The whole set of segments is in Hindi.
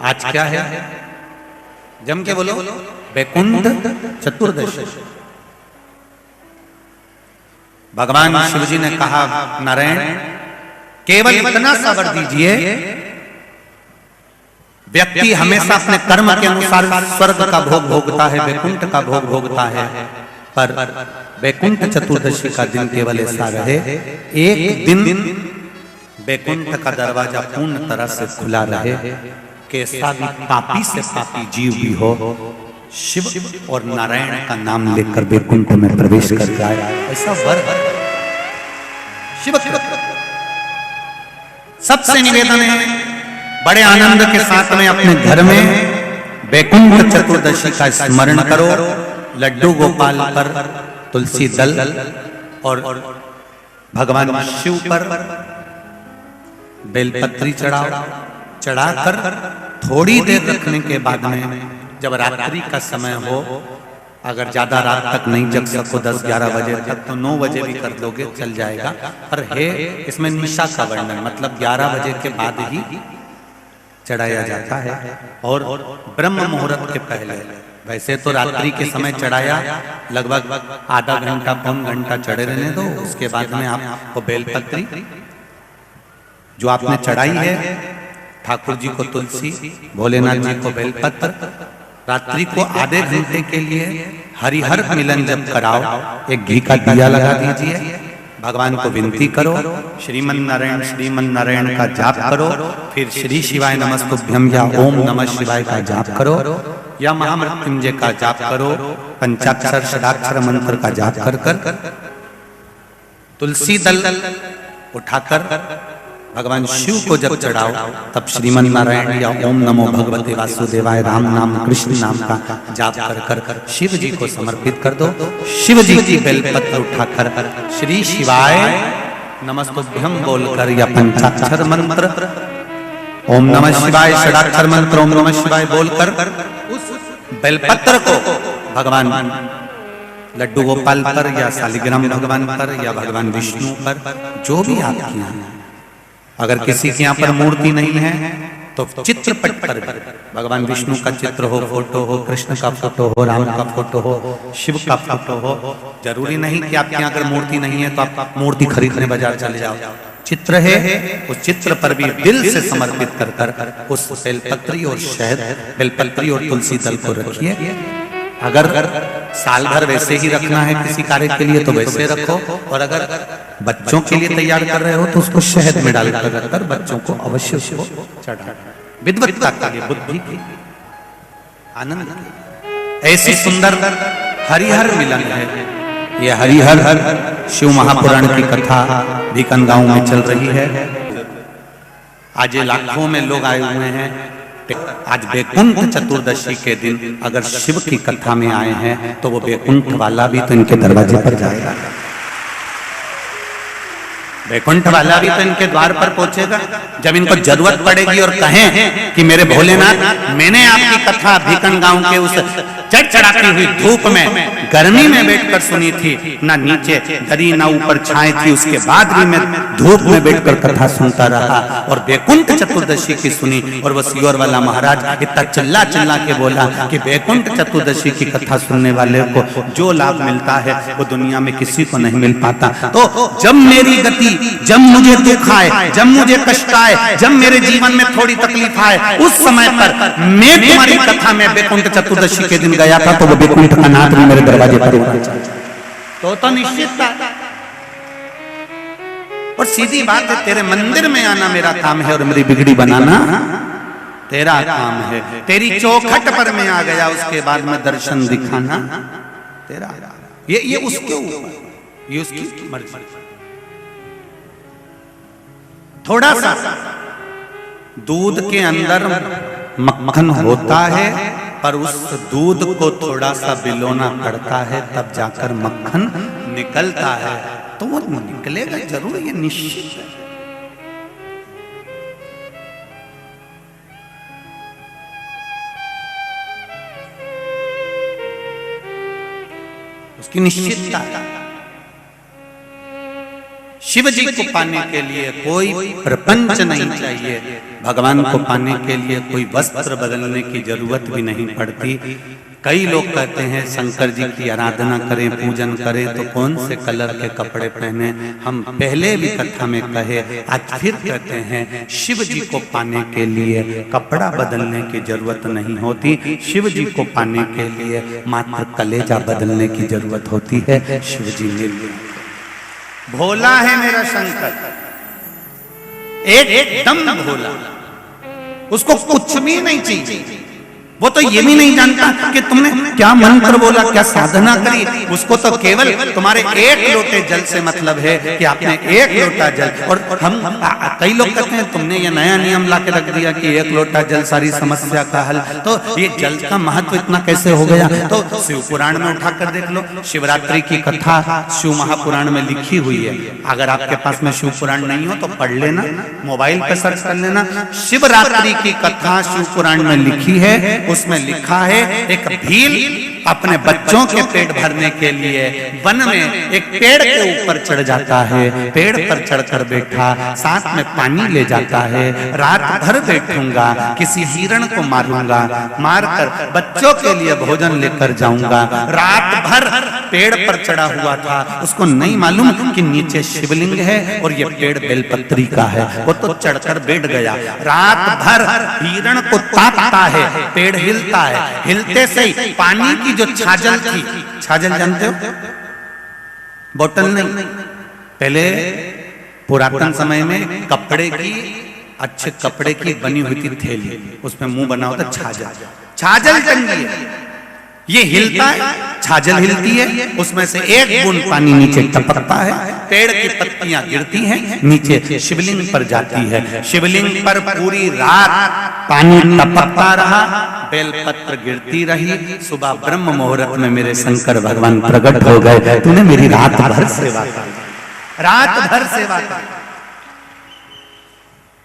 आज क्या है? जम के बोलो, वैकुंठ चतुर्दशी। भगवान शिव जी ने कहा, नारायण केवल इतना सा वर दीजिए, व्यक्ति हमेशा अपने कर्म के अनुसार स्वर्ग का भोग भोगता है, वैकुंठ का भोग भोगता है, पर वैकुंठ चतुर्दशी का दिन केवल ऐसा रहे, एक दिन वैकुंठ का दरवाजा पूर्ण तरह से खुला रहे, कैसा भी पापी से पापी जीव भी हो, शिव और नारायण का नाम लेकर वैकुंठ में प्रवेश कर जाए, ऐसा वर शिव। सबसे निवेदन है, बड़े आनंद के साथ में अपने घर में वैकुंठ चतुर्दशी का स्मरण करो, लड्डू गोपाल पर तुलसी दल और भगवान शिव पर बेलपत्री चढ़ाओ, चढ़ाकर थोड़ी देर रखने के बाद में जब रात्रि का समय हो, अगर ज्यादा रात तक नहीं जग सको 10-11 बजे तक तो 9 बजे भी कर दोगे चल जाएगा, पर है इसमें निशा का वर्णन, मतलब 11 बजे के बाद ही चढ़ाया जाता है और ब्रह्म मुहूर्त के पहले। वैसे तो रात्रि के समय चढ़ाया लगभग आधा घंटा पौन घंटा चढ़े रहने दो, उसके बाद में आपको बेलपत्री जो आपने चढ़ाई है, ठाकुर जी को तुलसी, भोलेनाथ जी को बेलपत्र, रात्रि को आधे घंटे के लिए हरिहर मिलन जब कराओ, एक घी का दिया लगा दीजिए, भगवान को विनती करो, श्रीमन नारायण का जाप करो, फिर श्री शिवाय नमस्तुभ्यम या ओम नमः शिवाय का जाप करो, या महामृत्युंजय का जाप करो, पंचाक्षर षडाक्षर मंत्र का जाप कर कर तुलसी दल उठाकर भगवान शिव को जब चढ़ाओ, तब श्रीमन नारायण या ओम नमो भगवते वासुदेवाय राम नाम कृष्ण नाम का जाप कर कर शिव जी को समर्पित कर दो। शिव जी की बेलपत्र उठाकर श्री शिवाय नमस्तुभ्यम बोलकर या पंचाक्षर मंत्र ओम नमः शिवाय षडाक्षर मंत्र ओम नमः शिवाय बोलकर उस बेलपत्र को भगवान लड्डू गोपाल पर या शालिग्राम भगवान पर या भगवान विष्णु पर, जो भी आपके यहाँ, अगर किसी के यहाँ पर मूर्ति नहीं है तो चित्रपट पर भगवान विष्णु का चित्र हो, फोटो हो, कृष्ण का फोटो हो, राम का फोटो हो, शिव का फोटो हो, जरूरी नहीं कि आपके यहाँ अगर मूर्ति नहीं है तो आप मूर्ति खरीदने बाजार चले जाओ, चित्र है उस चित्र पर भी दिल से समर्पित कर कर उस बेलपत्री और शहद, बेलपत्री और तुलसी दल को रखिए। अगर साल भर वैसे ही रखना है किसी कार्य के लिए तो वैसे रखो, और अगर बच्चों के लिए तैयार कर रहे हो तो उसको शहद में डालकर रखकर बच्चों को अवश्य उसको चढ़ा, विद्वत्ता के लिए, बुद्धि की, आनंद की। ऐसी सुंदर हरिहर मिलन है ये। हरिहर शिव महापुराण की कथा बीकन गांव में चल रही है। आज लाखों में लोग आए हुए हैं। आज वैकुंठ चतुर्दशी के दिन अगर शिव की कथा में आए हैं तो वो वैकुंठ वाला भी तो इनके दरवाजे पर जाएगा, वैकुंठ वाला भी तो इनके द्वार पर पहुंचेगा। जब इनको जरूरत पड़ेगी और कहें कि मेरे भोलेनाथ, मैंने आपकी कथा भीकन गांव के उस चढ़चढ़ाती हुई धूप में गर्मी में बैठकर सुनी थी, ना नीचे दरी ना ऊपर छाए थी, उसके बाद भी मैं धूप में बैठकर कथा सुनता रहा और वैकुंठ चतुर्दशी की सुनी। और वो सियोर वाला महाराज इतना चिल्ला चिल्ला के बोला कि वैकुंठ चतुर्दशी की कथा सुनने वाले को जो लाभ मिलता है वो दुनिया में किसी को नहीं मिल पाता। तो जब मेरी गति, जब मुझे दुख आए, जब मुझे कष्ट आए, जब मेरे जीवन में थोड़ी तकलीफ आए, उस समय पर मैं तुम्हारी कथा में वैकुंठ चतुर्दशी के दिन गया था तो वो वैकुंठ का नाथ भी मेरे दरवाजे पर तो निश्चित था। और सीधी बात है, तेरे मंदिर में आना मेरा काम है और मेरी बिगड़ी बनाना तेरा काम है। तेरी चौखट पर मैं आ गया, उसके बाद में दर्शन दिखाना तेरा। ये उसके ऊपर, ये उसकी मर्जी। थोड़ा सा दूध के अंदर मक्खन होता है, पर उस दूध को थोड़ा सा बिलोना पड़ता है, तब जाकर मक्खन निकलता है। तो वो निकलेगा जरूर, ये निश्चित है। उसकी निश्चितता। शिव जी को पाने के लिए कोई प्रपंच नहीं चाहिए, भगवान को पाने के लिए कोई वस्त्र बदलने की जरूरत भी नहीं पड़ती। कई लोग कहते हैं शंकर जी की आराधना करें, पूजन करें तो कौन से कलर के कपड़े पहने। हम पहले भी कथा में कहे, आज फिर कहते हैं, शिव जी को पाने के लिए कपड़ा बदलने की जरूरत नहीं होती। शिव जी को पाने के लिए मात्र कलेजा बदलने की जरूरत होती है। शिव जी निर्गुण भोला है मेरा शंकर, एकदम भोला, उसको कुछ भी नहीं चाहिए। वो तो ये भी नहीं जानता कि तुमने क्या मंत्र बोला, क्या साधना करी। उसको तो केवल तुम्हारे एक लोटे जल से मतलब है कि आपने एक लोटा जल। और हम कई लोग कहते हैं तुमने ये नया नियम ला के रख दिया कि एक लोटा जल सारी समस्या का हल। तो ये जल का महत्व इतना कैसे हो गया? तो शिव पुराण में उठाकर देख लो, शिवरात्रि की कथा शिव महापुराण में लिखी हुई है। अगर आपके पास में शिव पुराण नहीं हो तो पढ़ लेना, मोबाइल पे सर्च कर लेना। शिवरात्रि की कथा शिव पुराण में लिखी है। उसमें लिखा है एक भील अपने बच्चों के पेट भरने के लिए वन में एक पेड़ के ऊपर चढ़ जाता है। पेड़ पर चढ़कर बैठा, साथ में पानी ले जाता है। रात भर बैठूंगा, किसी हिरण को मारूंगा, मारकर बच्चों के लिए भोजन लेकर जाऊंगा। रात भर पेड़ पर चढ़ा हुआ था, उसको नहीं मालूम कि नीचे शिवलिंग है और ये पेड़ बेलपत्री का है। वो तो चढ़कर बैठ गया। रात भर हिरण को ताकता है, पेड़ हिलता है। हिलते से ही पानी की जो छाजल थी, छाजल जानते हो, बोतल नहीं, पहले पुरातन समय में कपड़े की, अच्छे कपड़े की बनी हुई थी थैली, उसमें मुंह बना होता छाजल। छाजल टंगी है, ये हिलता है, छाजल हिलती है, उसमें से एक बूंद पानी नीचे टपकता है। पेड़ की पत्तियां गिरती हैं, नीचे शिवलिंग पर जाती है। शिवलिंग पर पूरी रात पानी टपकता रहा, बेलपत्र गिरती रही। सुबह ब्रह्म मुहूर्त में मेरे शंकर भगवान प्रकट हो गए। तूने मेरी रात भर सेवा की, रात भर सेवा की,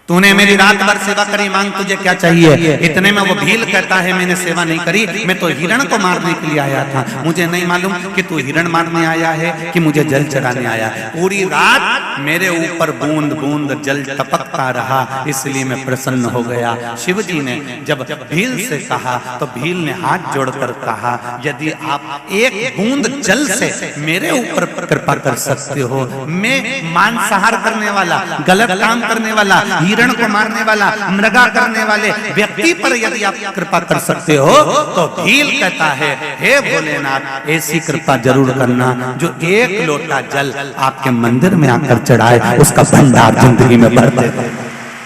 तूने मेरी रात भर सेवा करी, मांग तुझे क्या चाहिए। इतने में वो भील कहता है मैंने सेवा नहीं करी, मैं तो हिरण को मारने के लिए आया था। मुझे नहीं मालूम कि तू हिरण मारने आया है कि मुझे जल चढ़ाने आया। पूरी रात मेरे ऊपर बूंद बूंद जल टपकता रहा, इसलिए मैं प्रसन्न हो गया। शिव जी ने जब भील से कहा तो भील ने हाथ जोड़कर कहा, यदि आप एक बूंद जल से मेरे ऊपर कृपा कर सकते हो, मैं मांसाहार करने वाला, गलत काम करने वाला, हिरण को मारने वाला, मृगा करने वाले व्यक्ति पर यदि आप कृपा कर सकते हो, तो भील कहता है, हे भोलेनाथ ऐसी कृपा जरूर करना जो एक लोटा जल आपके मंदिर में आकर चढ़ाए, उसका भंडार जिंदगी में भर दे।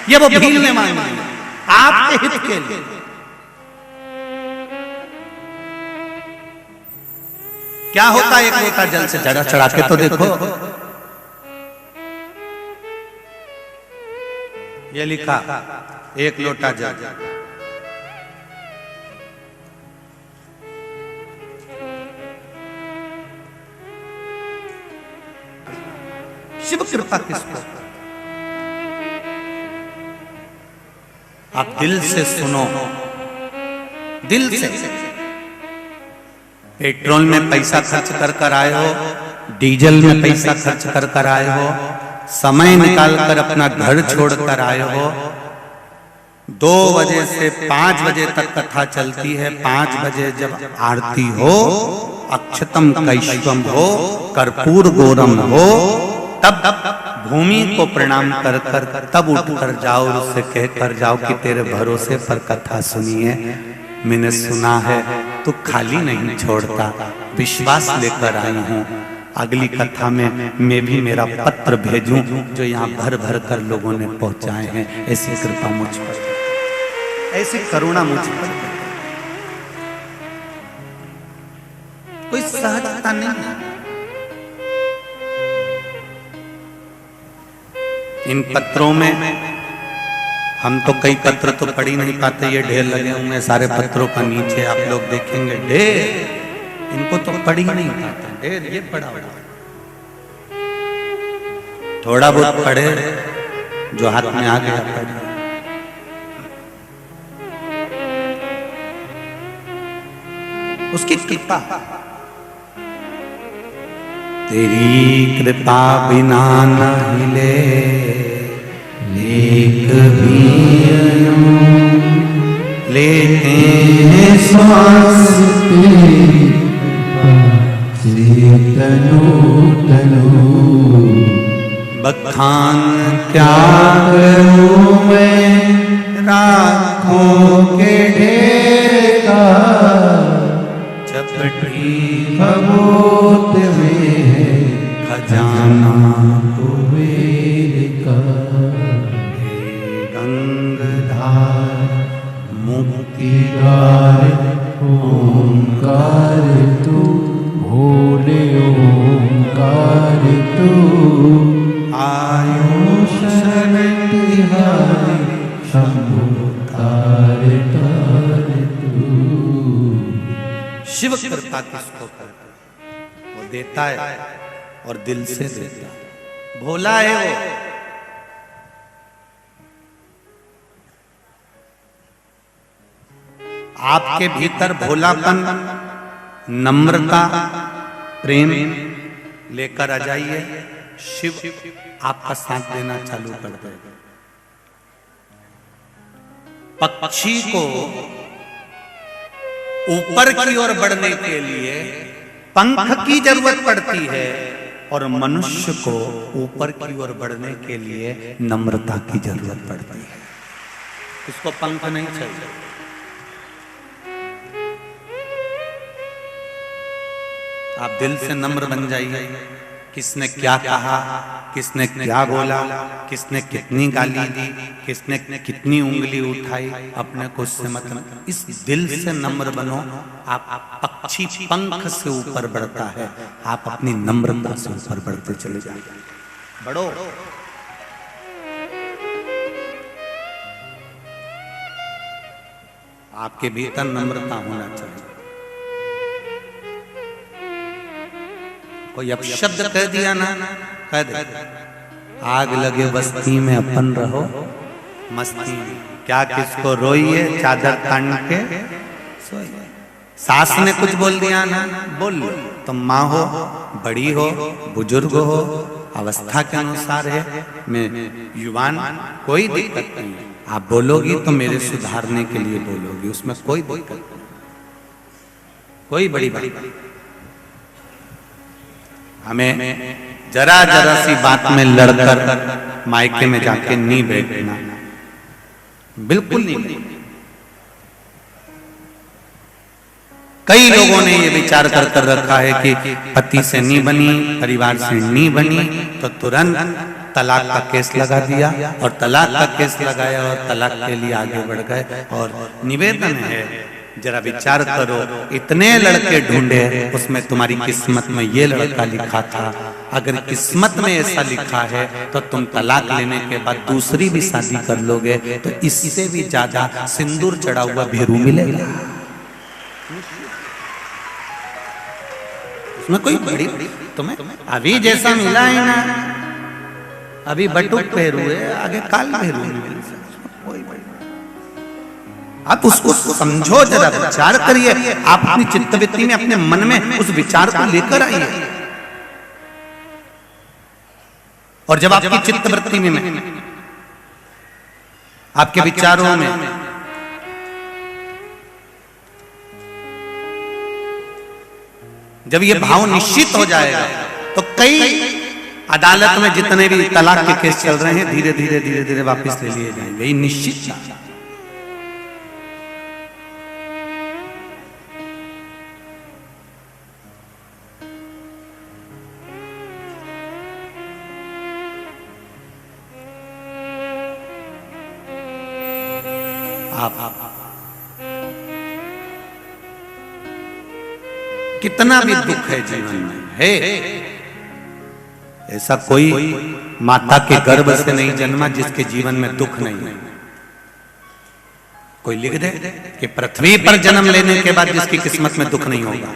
ये वो भील ने मांगा आपके हित के लिए। क्या होता है एक लोटा जल से चढ़ा के तो देखो। ये लिखा एक लोटा जल, शिव कृपा किसको। आप दिल से सुनो, दिल से। पेट्रोल में पैसा खर्च कर आए हो, डीजल में पैसा खर्च कर आए हो, समय निकालकर अपना घर छोड़कर आए हो। 2 बजे से 5 बजे तक कथा चलती है। 5 बजे जब आरती हो, अक्षतम कैश्वम हो, कर्पूर गौरम हो, तब भूमि को प्रणाम कर कर तब उठकर जाओ और उससे कहकर जाओ कि तेरे भरोसे पर कथा सुनी है, मैंने सुना है, तू खाली नहीं छोड़ता, विश्वास लेकर आई हूँ। अगली कथा में मैं भी मेरा पत्र भेजूं जो यहाँ भर भर कर लोगों ने पहुंचाए हैं। ऐसी कृपा मुझ पर, ऐसी करुणा मुझ पर। कोई सहजता नहीं है। इन पत्रों में हम तो कई पत्र तो पढ़ ही नहीं पाते, ये ढेर लगे हुए सारे पत्रों का नीचे आप लोग देखेंगे ढेर, इनको तो पढ़ ही नहीं पाते। ढेर ये पढ़ा हुआ, थोड़ा बहुत पढ़े जो हाथ में आ गया पढ़े। उसकी कृपा, तेरी कृपा बिना न हिले एक भी लेते हैं श्वास तनु तनु बखान क्या करूं मैं राखों के ढेर का चपटी खबोत में है खजाना कुबेर का। गंगधार मुक्ति द्वार ओंकार तू भोले ओंकार तू आयो शरण तिहारी शंभु तार तार तू। शिव कृपा किसको करता है? वो देता है और दिल से देता है। भोला है वो। आपके भीतर भोलापन, नम्रता, प्रेम लेकर आ जाइए, शिव आपका साथ देना चालू कर देगा। पक्षी को ऊपर की ओर बढ़ने के लिए पंख की जरूरत पड़ती है और मनुष्य को ऊपर की ओर बढ़ने के लिए नम्रता की जरूरत पड़ती है। इसको पंख नहीं चाहिए। आप दिल से नम्र बन जाइए। किसने क्या कहा, किसने क्या बोला, किसने कितनी गाली दी, किसने कितनी उंगली उठाई, अपने को उससे मतलब, इस दिल से नम्र बनो। आप पक्षी पंख से ऊपर बढ़ता है, आप अपनी नम्रता से ऊपर बढ़ते चले जाइए। बढ़ो। आपके भीतर नम्रता होना चाहिए। कोई अपशब्द कह दिया ना, कह दे आग लगे बस्ती में अपन रहो मस्ती में, क्या किसको रोइए चादर तान के सोइए। सास ने कुछ बोल दिया ना, बोल लो। तुम माँ हो, बड़ी हो, बुजुर्ग हो, अवस्था के अनुसार है, मैं युवान, कोई दिक्कत नहीं है। आप बोलोगी तो मेरे सुधारने के लिए बोलोगी, उसमें कोई दिक्कत नहीं, कोई बड़ी बात। हमें जरा जरा सी बात में लड़कर मायके में जाके नहीं बैठना, बिल्कुल नहीं। कई लोगों ने ये विचार कर रखा है कि पति से नहीं बनी, परिवार से नहीं बनी, तो तुरंत तलाक का केस लगा दिया और तलाक का केस लगाया और तलाक के लिए आगे बढ़ गए। और निवेदन है, जरा विचार करो, इतने लड़के ढूंढे, उसमें तुम्हारी किस्मत में ये लड़का लिखा था। अगर किस्मत में ऐसा लिखा है तो तुम तलाक लेने के बाद दूसरी भी शादी कर लोगे तो इससे भी ज्यादा सिंदूर चढ़ा हुआ भेरू मिलेगा। उसमें कोई बड़ी तुम्हें अभी जैसा मिला है ना, अभी बटुक भेरू है, आगे काल भेरू है। आप उसको समझो, जरा विचार करिए। आप अपनी चित्तवृत्ति में, अपने मन में उस विचार को लेकर आइए। और जब आपकी चित्तवृत्ति में, आपके विचारों में जब ये भाव निश्चित हो जाएगा तो कई अदालत में जितने भी तलाक के केस चल रहे हैं धीरे धीरे धीरे धीरे वापस ले लिए जाएंगे। ये निश्चित। आप कितना भी दुख है जीवन में है, ऐसा कोई माता के गर्भ से नहीं जन्मा जिसके जीवन में दुख नहीं है। कोई लिख दे कि पृथ्वी पर जन्म लेने के बाद जिसकी किस्मत में दुख नहीं होगा।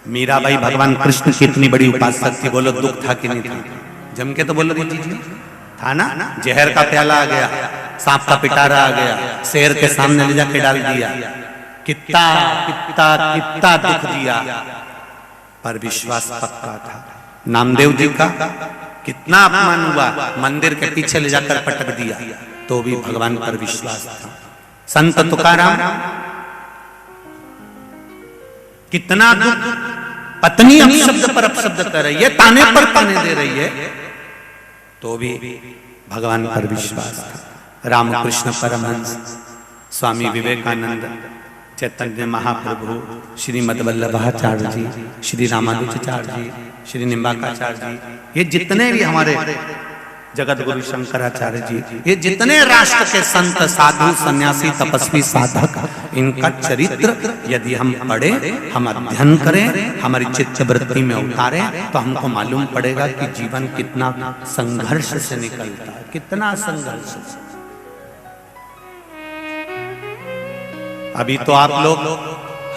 मीराबाई भगवान कृष्ण की इतनी बड़ी उपासक थी, बोलो दुख था कि नहीं था? जम के तो बोलो दीजिए, था ना? जहर का प्याला आ गया, सांप का पिटारा आ गया, शेर के सामने ले जाके डाल दिया, कितना कितना कितना दुख दिया, पर विश्वास पक्का था। नामदेव जी का कितना अपमान हुआ, मंदिर के पीछे ले जाकर पटक दिया, तो भी भगवान पर विश्वास था। संत तुकाराम, कितना दुख, पत्नी अपशब्द पर अपशब्द कर रही है, ताने पर ताने दे रही है, तो भी भगवान पर विश्वास था। रामकृष्ण परमहंस, स्वामी विवेकानंद, चैतन्य महाप्रभु, श्रीमद वल्लभाचार्य जी, श्री रामानुजाचार्य जी, श्री निम्बाकाचार्य जी, ये जितने भी हमारे जगत गुरु शंकराचार्य जी, ये जितने राष्ट्र के संत, साधु, सन्यासी, तपस्वी, साधक, इनका चरित्र यदि हम पढ़े, हम अध्ययन करें, हमारी चित्त वृत्ति में उतारें, तो हमको मालूम पड़ेगा कि जीवन कितना संघर्ष से निकलता है, कितना संघर्ष से। अभी तो आप लोग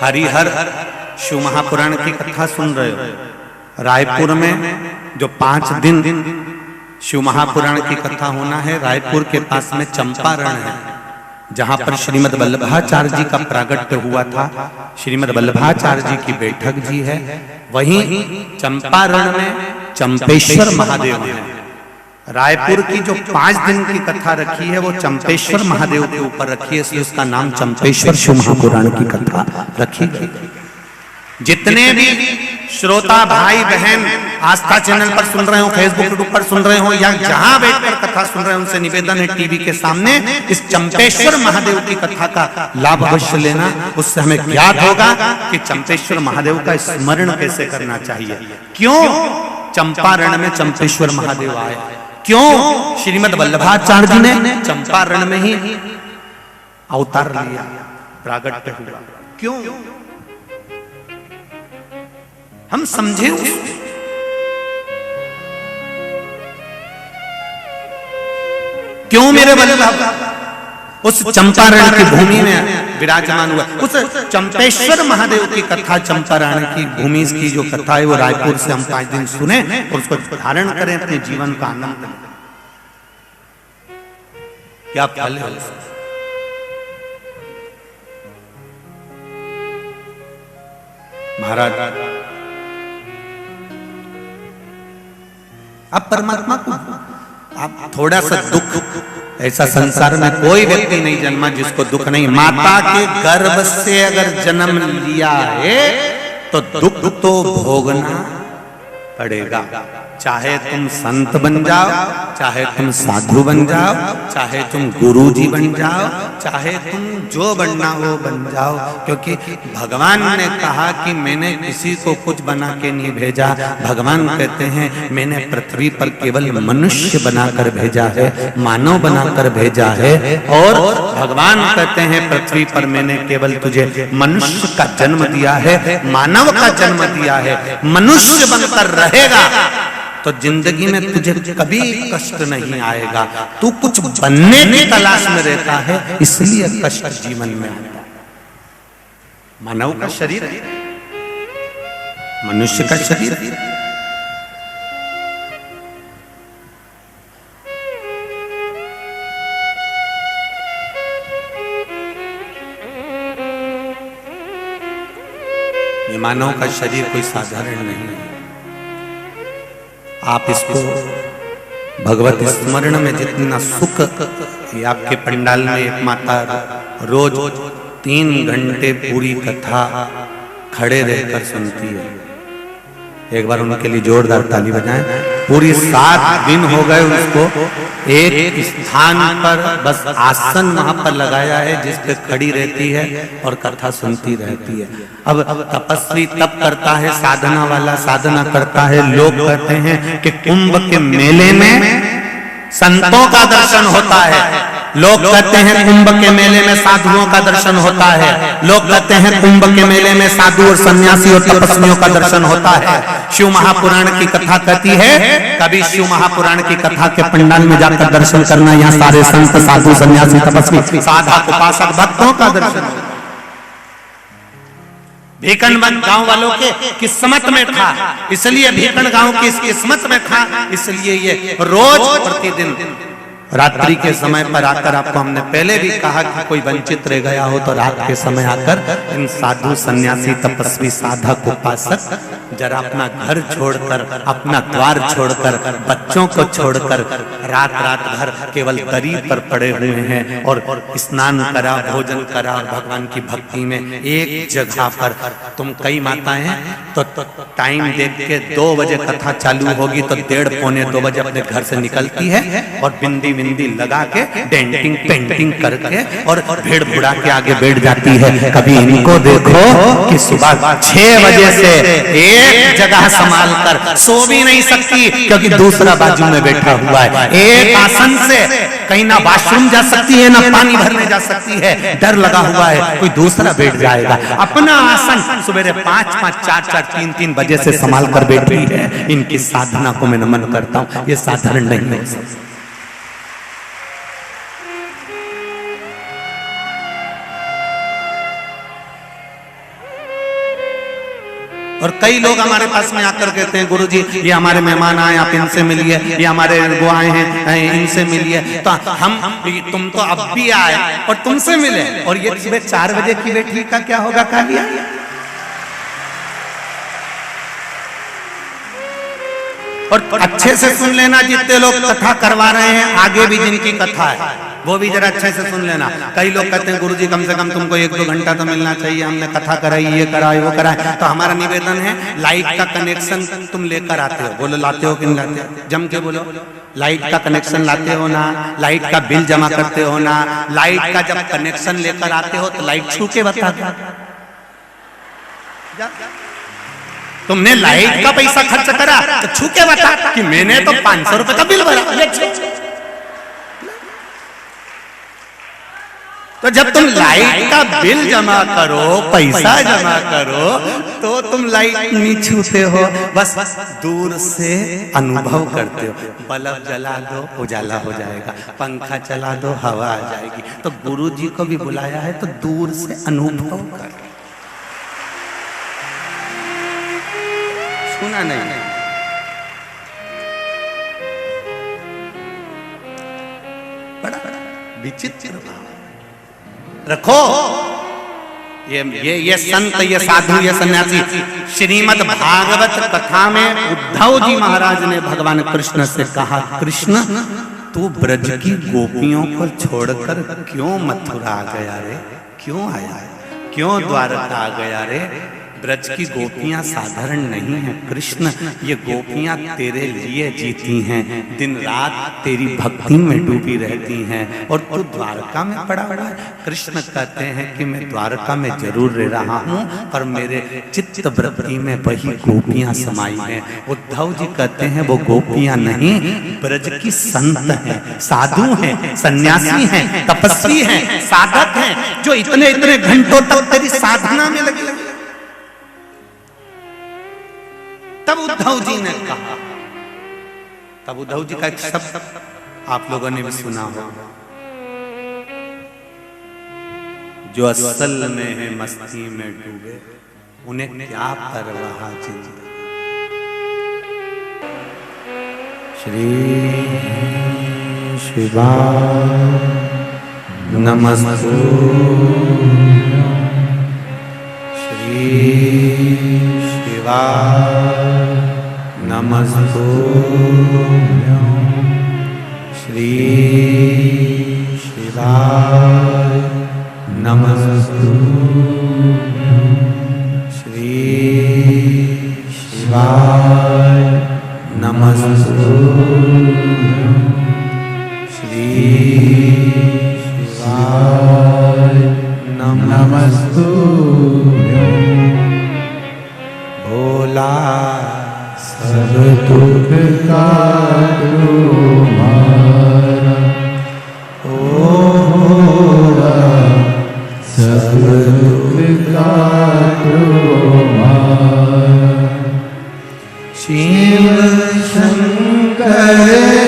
हरिहर शिव महापुराण की कथा सुन रहे हो। रायपुर में जो 5 दिन शिव महापुराण की कथा होना है, रायपुर के पास में चंपारण है, जहां पर श्रीमद वल्लभाचार्य जी का प्रागट्य हुआ था। श्रीमद वल्लभाचार्य जी की बैठक जी है। वहीं चंपारण में चंपेश्वर महादेव है। रायपुर की जो 5 दिन की कथा रखी है, वो चंपेश्वर महादेव के ऊपर रखी है, इसलिए उसका नाम चंपेश्वर शिव महापुराण की कथा रखी गई। जितने भी श्रोता भाई बहन आस्था चैनल पर सुन रहे हो, फेसबुक पर सुन रहे हो, या जहां बैठकर कथा सुन रहे हो, उनसे निवेदन है टीवी के सामने इस चंपेश्वर महादेव की कथा का लाभ अवश्य लेना। उससे हमें ज्ञात होगा कि चंपेश्वर महादेव का स्मरण कैसे करना चाहिए, क्यों चंपारण में चंपेश्वर महादेव आए, क्यों श्रीमद वल्लभाचार्य जी ने चंपारण में ही अवतार लिया, प्रागट्य हुआ, क्यों हम समझे। क्यों मेरे वल्लभ उस चंपारण की भूमि में विराजमान हुआ। उस चंपेश्वर महादेव की कथा, चंपारण की भूमि की जो कथा है, वो रायपुर से हम 5 दिन सुने और उसको धारण करें, अपने जीवन का आनंद लें। क्या फल है। महाराज अब परमात्मा को आप थोड़ा सा दुख, ऐसा संसार में कोई व्यक्ति नहीं जन्मा जिसको दुख नहीं। माता के गर्भ से अगर जन्म लिया है तो दुख तो भोगना पड़ेगा। चाहे तुम संत बन जाओ, चाहे तुम साधु बन जाओ, चाहे तुम गुरुजी बन जाओ, चाहे तुम जो बनना हो बन जाओ, क्योंकि भगवान ने कहा कि मैंने किसी को कुछ बना के नहीं भेजा। भगवान कहते हैं मैंने पृथ्वी पर केवल मनुष्य बनाकर भेजा है, मानव बनाकर भेजा है। और भगवान कहते हैं पृथ्वी पर मैंने केवल तुझे मनुष्य का जन्म दिया है, मानव का जन्म दिया है। मनुष्य बनकर रहेगा तो जिंदगी में तुझे कभी कष्ट नहीं आएगा। तू कुछ बनने की तलाश में रहता है, इसलिए कष्ट जीवन में आता है। मानव का शरीर है, मनुष्य का शरीर है। ये मानव का शरीर कोई साधारण नहीं है। आप इसको भगवत स्मरण में जितना सुख, आपके पंडाल में एक माता रोज 3 घंटे पूरी कथा खड़े रहकर सुनती है। एक बार उनके लिए जोरदार ताली बजाएं। पूरी 7 दिन हो गए उसको एक स्थान पर बस आसन वहां पर लगाया है जिस पे खड़ी रहती है और कथा सुनती रहती है। अब तपस्वी तप करता है, साधना वाला साधना करता है। लोग कहते हैं कि कुंभ के मेले में संतों का दर्शन होता है, लोग कहते हैं कुंभ के मेले में साधुओं का दर्शन होता है, लोग कहते हैं कुंभ के मेले में साधु और सन्यासी और तपस्वियों का दर्शन होता है। शिव महापुराण की कथा कहती है कभी शिव महापुराण की कथा के पंडाल में जाकर दर्शन करना, यहाँ सारे संत साधु सन्यासी तपस्वी साधक उपासक भक्तों का दर्शन। भीकनबंद गांव वालों के किस्मत में था, इसलिए भीकन गांव की किस्मत में था, इसलिए ये रोज प्रतिदिन रात्रि के समय पर आकर, आपको हमने पहले भी कहा कि कोई वंचित रह गया हो तो रात के समय आकर इन साधु सन्यासी तपस्वी साधक उपासक जरा अपना घर छोड़कर, अपना द्वार छोड़कर, बच्चों को छोड़कर रात रात भर केवल दरी पर पड़े हुए हैं और स्नान करा, भोजन करा और भगवान की भक्ति में एक जगह पर। तुम कई माताएं हैं तो टाइम देख के 2 बजे कथा चालू होगी तो 1:30 पौने 2 बजे अपने घर से निकलती है और बिंदी बिंदी लगा के डेंटिंग पेंटिंग करके और भीड़ भुड़ा के आगे बैठ जाती है। कभी इनको देखो कि सुबह 6 बजे से एक जगह संभाल कर सो भी नहीं सकती क्योंकि दूसरा बाजू में बैठा हुआ है। एक आसन से कहीं ना वॉशरूम जा सकती है ना पानी भरने जा सकती है, डर लगा हुआ है कोई दूसरा बैठ जाएगा। अपना आसन सुबह 5-5, 4-4, 3-3 बजे से संभाल कर बैठी है। इनकी साधना को मैं नमन करता हूँ, ये साधारण नहीं है। और कई लोग हमारे पास में आकर कहते हैं गुरुजी ये हमारे मेहमान आए, आप इनसे मिलिए, ये हमारे वो आए हैं इनसे मिलिए। तो तुम तो अब भी आए और तुमसे मिले और ये सुबह 4 बजे की बैठक का क्या होगा कालिया? और अच्छे से सुन लेना, जितने लोग कथा करवा रहे हैं आगे भी जिनकी कथा है वो भी जरा अच्छे से सुन लेना। कई लोग कहते हैं गुरुजी कम से कम तुमको 1-2 घंटा तो मिलना चाहिए, हमने कथा कराई, ये कराई वो कराई। तो हमारा निवेदन है लाइट का कनेक्शन तुम लेकर आते हो, बोलो लाते हो कि नहीं लाते हो? जम के बोलो, लाइट का कनेक्शन लाते हो ना? लाइट का बिल जमा करते हो ना? लाइट का जब कनेक्शन लेकर आते हो तो लाइट छू के बता दो। तुमने लाइट का पैसा खर्च करा तो छू के बता कि मैंने तो 500 रुपए का बिल भरा। तो जब तुम लाइट का बिल जमा करो, पैसा जमा करो, तो तुम लाइट नहीं छूते हो, बस दूर से अनुभव करते हो। बल्ब जला दो उजाला हो जाएगा, पंखा चला दो हवा आ जाएगी। तो गुरु जी को भी बुलाया है तो दूर से अनुभव कर, सुना नहीं। बड़ा विचित्र रखो ये संत, ये साधु, ये सन्यासी। श्रीमद् भागवत कथा में उद्धव जी महाराज ने भगवान कृष्ण से कहा, कृष्ण तू ब्रज की गोपियों को छोड़कर क्यों मथुरा आ गया रे? क्यों आया? क्यों द्वारका आ गया रे? ब्रज की गोपियां साधारण नहीं हैं कृष्ण, ये गोपियां तेरे लिए जीती हैं, दिन रात तेरी भक्ति में डूबी रहती हैं और तू द्वारका में पड़ा हुआ है। कृष्ण कहते हैं कि मैं द्वारका में जरूर रह रहा हूँ पर मेरे चित्त वृत्ति में वही गोपियां समाई हैं। उद्धव जी कहते हैं वो गोपियां नहीं, ब्रज की संत हैं, साधु हैं, सन्यासी हैं, तपस्वी हैं, साधक हैं, जो इतने इतने घंटों तक तेरी साधना में लगे। तब उद्धव जी ने कहा, तब उद्धव जी का एक शब्द आप लोगों ने भी सुना होगा, जो असल में है मस्ती में डूबे उन्हें क्या परवाह जिंदगी। श्री शिवाय नमस्तु, श्री शिवाय नमस्तुभ्यं, श्री शिवाय नमस्तुभ्यं, श्री शिवाय नमस्तुभ्यं, श्री शिवाय नमस्तुभ्यं। भोला सब दुख काटो मारा, ओ भोला सब दुख काटो मारा। शिव शंकर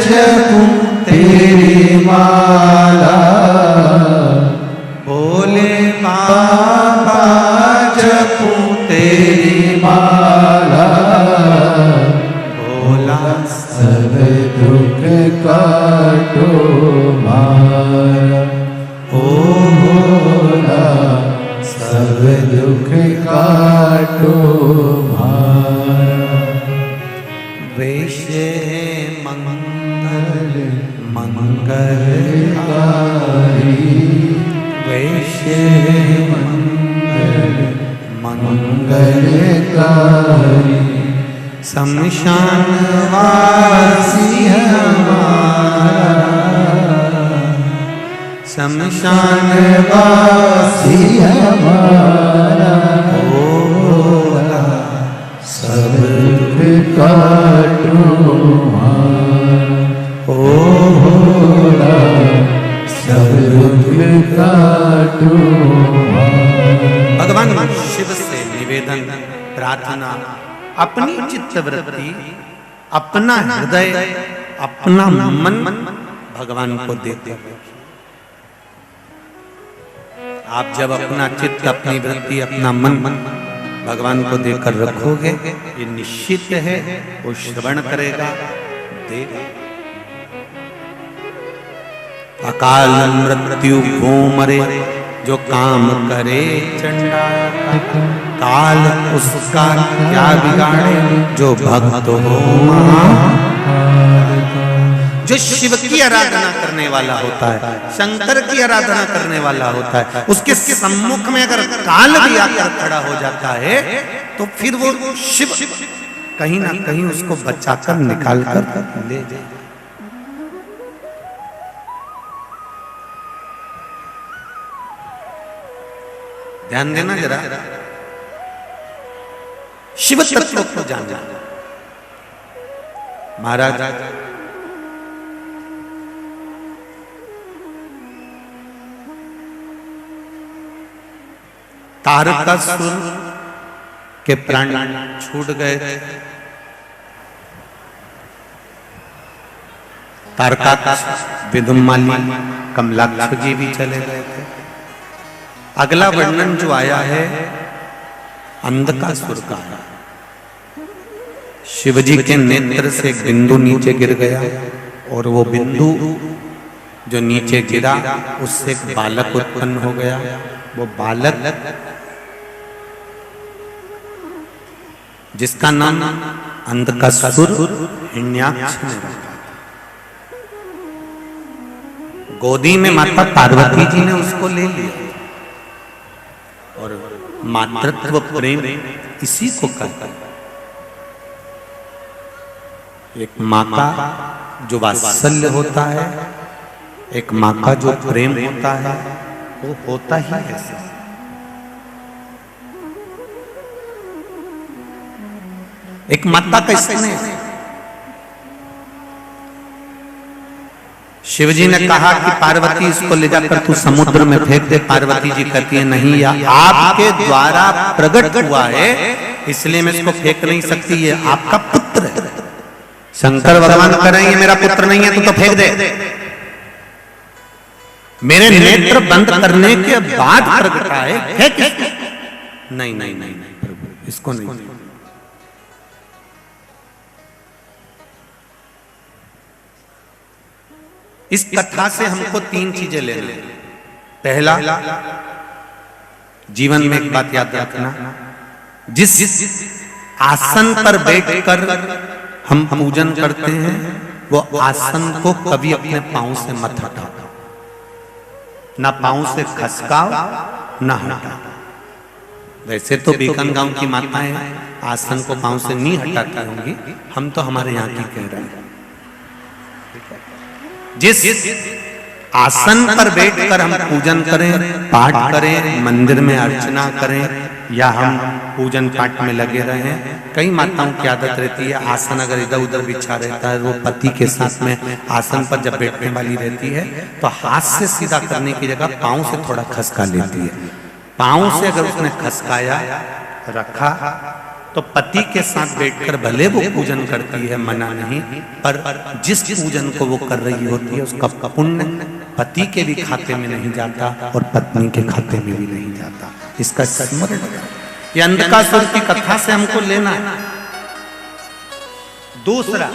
जपूं तेरी माला, भोले बाबा जपूं तेरी माला, भोला सब दुख काटो दुख काटो भारा। वैसे मंगल मंगलकारी वैसे मंगलकारी शमशान वासी हमारा शमशान वासी हमारा भोला सब दुख काटो भारा। ओ भोला सब दुख काटो भारा। भगवान शिव से निवेदन प्रार्थना, अपनी चित्तवृत्ति, अपना हृदय, अपना मन भगवान को देते। आप जब अपना चित्त, अपनी वृत्ति, अपना मन भगवान को देकर रखोगे, ये निश्चित है वो श्रवण करेगा, देगा। अकाल मृत्यु को मरे जो काम करे चंडा, काल उसका क्या बिगाड़े जो भक्त हो महाकाल। जो शिव की आराधना करने वाला होता है, शंकर की आराधना करने वाला होता है, उसके सम्मुख में अगर काल भी आकर खड़ा हो जाता है तो फिर वो शिव कहीं ना कहीं उसको बचाकर निकाल कर ले जाए। ध्यान देना जरा, शिव तत्व को जानना। महाराज तारकासुर के प्राण छूट गए थे। तारकासुर, विदुमाली, कमलाक्ष जी भी चले गए थे। अगला वर्णन जो आया है अंधकासुर का है। शिवजी के नेत्र से एक बिंदु नीचे गिर गया और वो बिंदु जो नीचे गिरा उससे एक बालक उत्पन्न हो गया। वो बालक जिसका नाम अंधकासुर हिरण्याक्ष ने रखा। गोदी में माता पार्वती जी ने उसको ले लिया और मातृत्व प्रेम इसी को कहते हैं। एक माँ का जो वात्सल्य होता है, एक माँ का जो प्रेम होता है, वो होता ही ऐसे। एक माता का स्नेह। शिवजी ने कहा कि पार्वती इसको ले जाकर तू समुद्र में फेंक दे। पार्वती जी कहती है नहीं, या आपके द्वारा प्रकट हुआ है इसलिए मैं इसको फेंक नहीं सकती, ये आपका पुत्र है। शंकर भगवान कह रहे हैं ये मेरा पुत्र नहीं है, तू तो फेंक दे। मेरे नेत्र बंद करने के बाद प्रकटा है, फेंक इसको। नहीं नहीं नहीं नहीं प्रभु, इसको नहीं। इस कथा से हमको तीन चीजें लेना। पहला, जीवन में एक बात याद रखना, जिस आसन पर बैठकर हम पूजन करते हैं वो आसन को कभी अपने पांव से मत हटाओ, ना पांव से खसकाओ ना हटाओ। वैसे तो बीकान गांव की माताएं आसन को पांव से नहीं हटाती होंगी, हम तो हमारे यहाँ की कह रहे हैं। जिस आसन पर बैठकर हम पूजन करें, पाठ करें, मंदिर में अर्चना करें या हम पूजन पाठ में लगे रहें, कई माताओं की आदत रहती है आसन अगर इधर उधर बिछा रहता है, वो पति के साथ में आसन पर जब बैठने वाली रहती है तो हाथ से सीधा करने की जगह पांव से थोड़ा खसका लेती है। पांव से अगर उसने खसकाया रखा तो पति के साथ बैठकर भले वो पूजन करती है, मना नहीं, पर जिस पूजन को वो कर रही होती है उसका पुण्य पति के भी खाते में नहीं जाता और पत्नी के खाते में भी नहीं जाता। इसका स्मरण करें। ये अंधकासुर की कथा से हमको लेना है। दूसरा,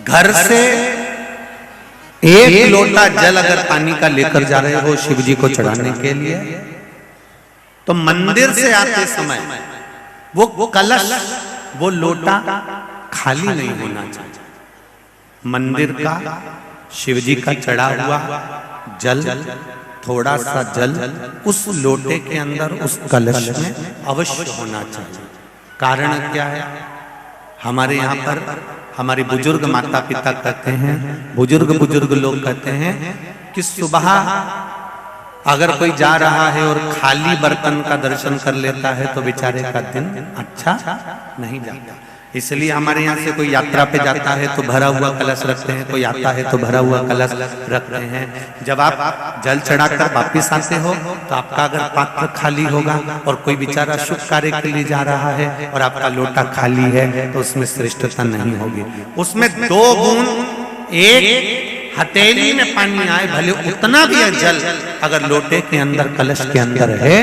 घर से एक लोटा जल अगर पानी का लेकर जा रहे हो शिव जी को चढ़ाने के लिए, तो मंदिर से आते समय वो कलश, वो लोटा खाली नहीं होना चाहिए। मंदिर का शिव जी का चढ़ा हुआ जल, थोड़ा सा जल उस लोटे के अंदर, उस कलश में अवश्य होना चाहिए। कारण क्या है? हमारे यहाँ पर हमारे बुजुर्ग माता पिता कहते हैं, बुजुर्ग लोग कहते हैं कि सुबह अगर कोई जा रहा है और खाली बर्तन का दर्शन कर लेता है तो बेचारे का दिन अच्छा नहीं जाता। इसलिए हमारे यहाँ से कोई यात्रा पे जाता है तो भरा हुआ कलश रखते हैं, कोई आता है तो भरा हुआ कलश रखते हैं। जब आप जल चढ़ाकर वापिस आते हो तो आपका अगर पात्र खाली होगा और कोई बेचारा शुभ कार्य के लिए जा रहा है और आपका लोटा खाली है तो उसमें श्रेष्ठता नहीं होगी। उसमें 2 बूंद एक हथेली में पानी आए, भले उतना भी है जल, अगर लोटे के अंदर, कलश के अंदर है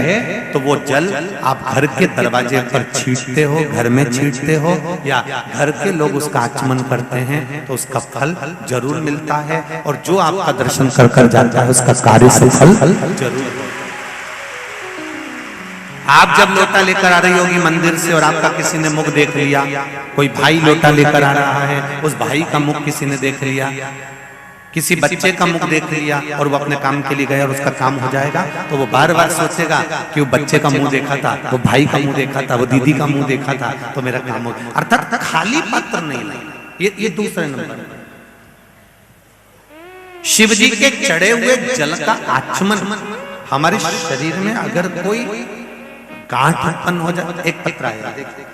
तो वो जल आप घर के दरवाजे पर छींटते हो, घर में छींटते हो या घर के लोग उसका आचमन करते हैं तो उसका फल जरूर मिलता है। और जो आपका दर्शन कर कर जाता है उसका कार्य सफल जरूर। आप जब लोटा लेकर आ रही होगी मंदिर से और आपका किसी ने मुख देख लिया, कोई भाई लोटा लेकर आ रहा है, उस भाई का मुख किसी ने देख लिया, किसी बच्चे का मुख देख लिया और वो अपने काम के लिए गया और उसका काम हो जाएगा, तो वो बार बार सोचेगा कि वो बच्चे का मुंह देखा था, वो भाई का मुंह देखा था, वो दीदी का मुंह देखा था तो मेरा काम हो गया। अर्थात खाली पात्र नहीं लेना, ये दूसरे नंबर। शिव जी के चढ़े हुए जल का आचमन, हमारे शरीर में अगर कोई गांठ उत्पन्न हो जाए, एक पत्र है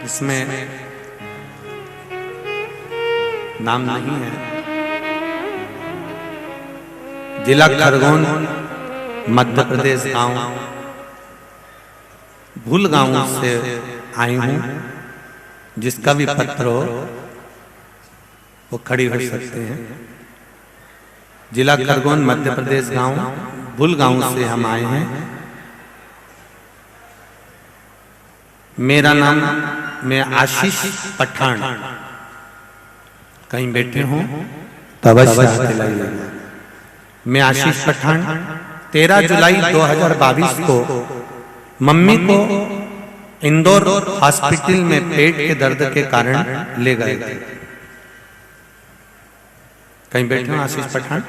इसमें नाम नहीं है। जिला खरगोन, मध्य प्रदेश, गांव भूल गांव से आई हूं। जिसका भी पत्र हो वो खड़ी हो सकते हैं। जिला खरगोन, मध्य प्रदेश, गांव भूल गांव से हम आए हैं। मेरा नाम, मैं आशीष पठान। कहीं बैठे हो तो अवश्य दिलाइए। मैं आशीष पठान 13 जुलाई 2022 को मम्मी को इंदौर हॉस्पिटल में पेट के दर्द के कारण ले गए थे। कहीं बैठे हो आशीष पठान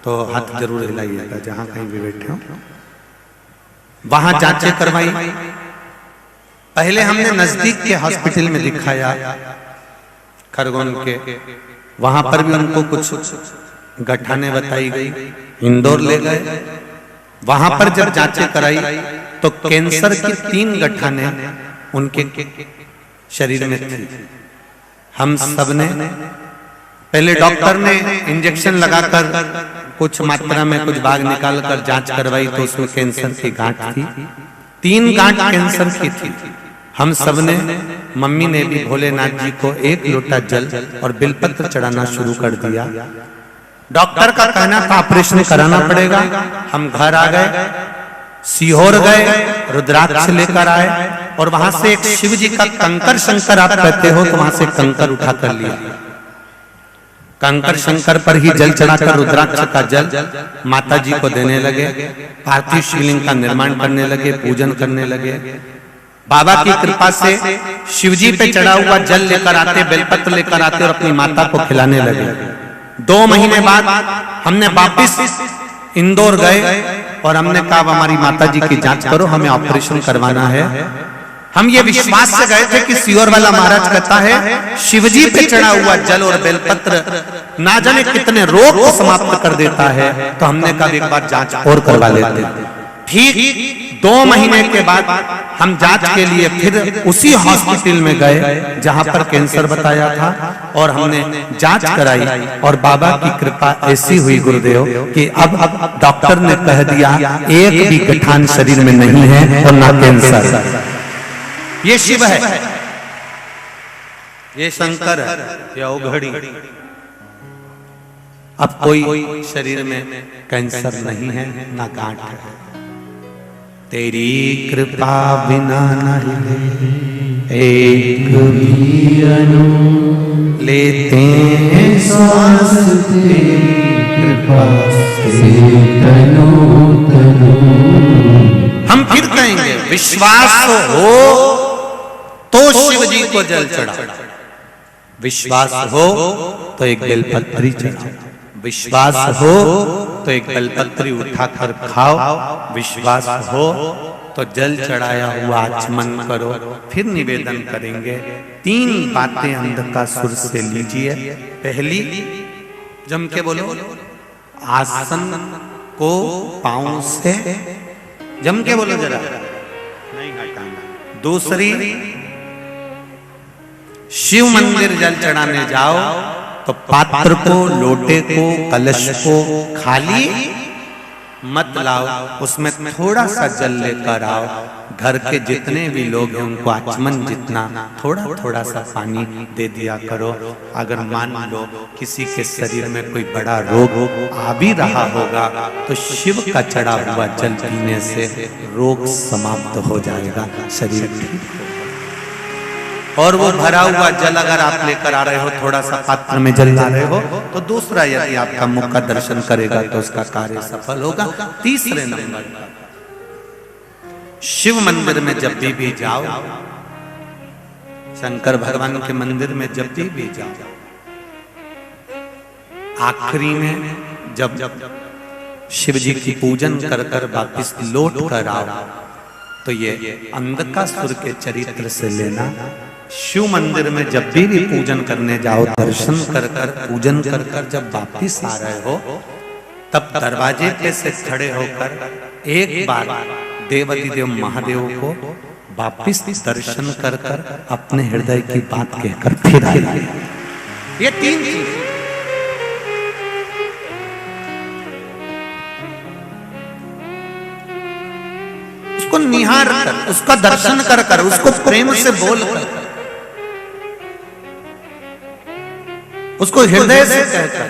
तो हाथ जरूर हिलाइएगा, जहां कहीं भी बैठे हो। वहां जांचें करवाई। पहले हमने नजदीक के हॉस्पिटल में दिखाया खरगोन के, वहां पर भी उनको कुछ गठाने बताई गई। इंदौर ले गए, वहां पर जब जांचें कराई तो कैंसर की 3 गठाने उनके शरीर में थी। हम सब ने पहले डॉक्टर ने इंजेक्शन लगाकर कुछ मात्रा में कुछ भाग निकालकर जांच करवाई तो उसमें कैंसर की गांठ थी। 3 गांठ कैंसर की थी। हम सब ने, मम्मी ने भी भोलेनाथ जी को 1 लोटा जल और बिलपत्र चढ़ाना शुरू कर दिया। डॉक्टर का कहना था ऑपरेशन कराना पड़ेगा। हम घर आ गए, सीहोर गए, रुद्राक्ष लेकर आए और वहां से एक शिव जी का कंकर, शंकर आप कहते हो तो वहां से कंकर उठा कर लिया। कंकर शंकर पर ही जल चढ़ाकर रुद्राक्ष का जल माता जी को देने लगे, पार्थिव शिवलिंग का निर्माण करने लगे, पूजन करने लगे। बाबा की कृपा से शिवजी पे चढ़ा हुआ जल लेकर आते, बेलपत्र लेकर आते और अपनी माता को खिलाने लगे। 2 महीने बाद हमने वापिस इंदौर गए और हमने कहा हमारी माता जी की जांच करो, हमें ऑपरेशन करवाना है। हम ये विश्वास से गए थे कि सियोर वाला महाराज कहता है शिवजी पे चढ़ा हुआ जल और बेलपत्र ना जाने कितने रोग को समाप्त कर देता है, तो हमने कहा एक बार जांच और करवा लेते। ठीक 2 महीने के बाद हम जांच के लिए फिर उसी हॉस्पिटल में गए जहां पर कैंसर बताया था और हमने जांच कराई और बाबा की कृपा ऐसी हुई गुरुदेव कि अब डॉक्टर ने कह दिया एक भी गठान शरीर में नहीं है और ना कैंसर। ये शिव है, ये शंकर है, ये औघड़ी। अब कोई शरीर में कैंसर नहीं है ना गांठ है। तेरी कृपा बिना नहीं एक भी अनु लेते हैं सांस, तेरी कृपा से तनु तनु। हम फिर कहेंगे विश्वास हो तो शिव जी को जल चढ़ाओ, विश्वास हो तो एक बेलपत्री चढ़ाओ, विश्वास हो तो एक बेलपत्री उठाकर खाओ, विश्वास हो तो जल चढ़ाया हुआ आचमन करो। फिर निवेदन करेंगे 3 बातें अंधकासुर से लीजिए। पहली, जम के बोलो, आसन को पांव से जम के बोलो जरा, नहीं हटाना। दूसरी, शिव मंदिर जल चढ़ाने जाओ तो पात्र को, लोटे को, कलश को खाली मत लाओ, उसमें थोड़ा सा जल लेकर आओ। घर के जितने भी लोग हैं उनको आचमन जितना थोड़ा थोड़ा सा पानी दे दिया करो। अगर मान लो किसी के शरीर में कोई बड़ा रोग आ भी रहा होगा तो शिव का चढ़ा हुआ जल पीने से रोग समाप्त हो जाएगा, शरीर ठीक होगा। और वो भरा हुआ जल अगर आप लेकर आ रहे हो, थोड़ा सा पात्र में जल ला रहे हो, तो दूसरा यदि आपका मुख का दर्शन करेगा तो उसका कार्य सफल होगा। तीसरे नंबर, शिव मंदिर में जब भी जाओ, शंकर भगवान के मंदिर में जब भी जाओ, आखिरी में जब शिव जी की पूजन कर कर वापिस लौट कर आओ तो ये अंधकासुर के चरित्र से लेना। शिव मंदिर में जब भी पूजन करने जाओ, दर्शन कर कर पूजन कर कर जब वापिस आ रहे हो, तब दरवाजे पे से खड़े होकर एक बार देवाधिदेव महादेव को वापिस दर्शन कर कर अपने हृदय की बात कहकर फिर आइए। ये 3 चीज, उसको निहार कर, उसका दर्शन कर कर, उसको प्रेम से बोल कर, उसको हृदय से कहकर,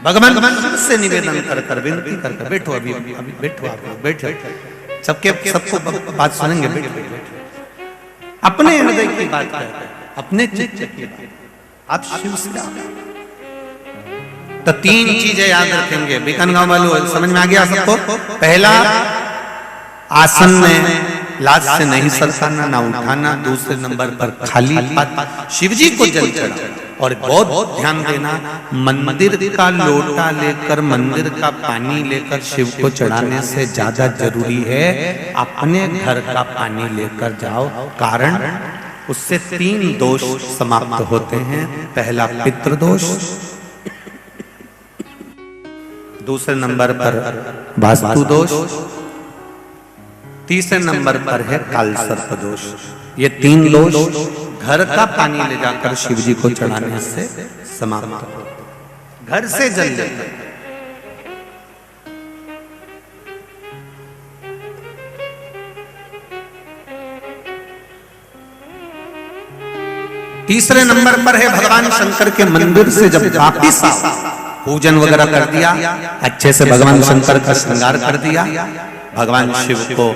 भगवान से निवेदन कर कर, विनती कर कर, बैठो अभी बैठो, आप बैठो, सबको बात सुनेंगे, बैठो, अपने हृदय की बात कहकर, अपने चित्त की बात आप शिव से। तो 3 चीजें याद रखेंगे। बीकानगांव वालों समझ में आ गया सबको? पहला, आसन में लाज से नहीं सरकाना ना उठाना। दूसरे नंबर पर खाली पात्र शिवजी को जल चढ़ाओ। और बहुत ध्यान देना, मंदिर का लोटा लेकर, मंदिर का पानी लेकर शिव को चढ़ाने से ज्यादा जरूरी है अपने घर का पानी लेकर जाओ। कारण उससे 3 दोष समाप्त होते हैं। पहला पितृदोष, दूसरे नंबर पर वास्तु दोष, तीसरे नंबर पर है काल सर्प दोष। ये 3 दोष घर का पानी ले जाकर शिवजी को चढ़ाने से समाप्त हो। घर से जल लेकर तीसरे नंबर पर है भगवान शंकर के मंदिर से जब वापिस आओ, पूजन वगैरह कर दिया, अच्छे से भगवान शंकर का श्रृंगार कर दिया, भगवान शिव को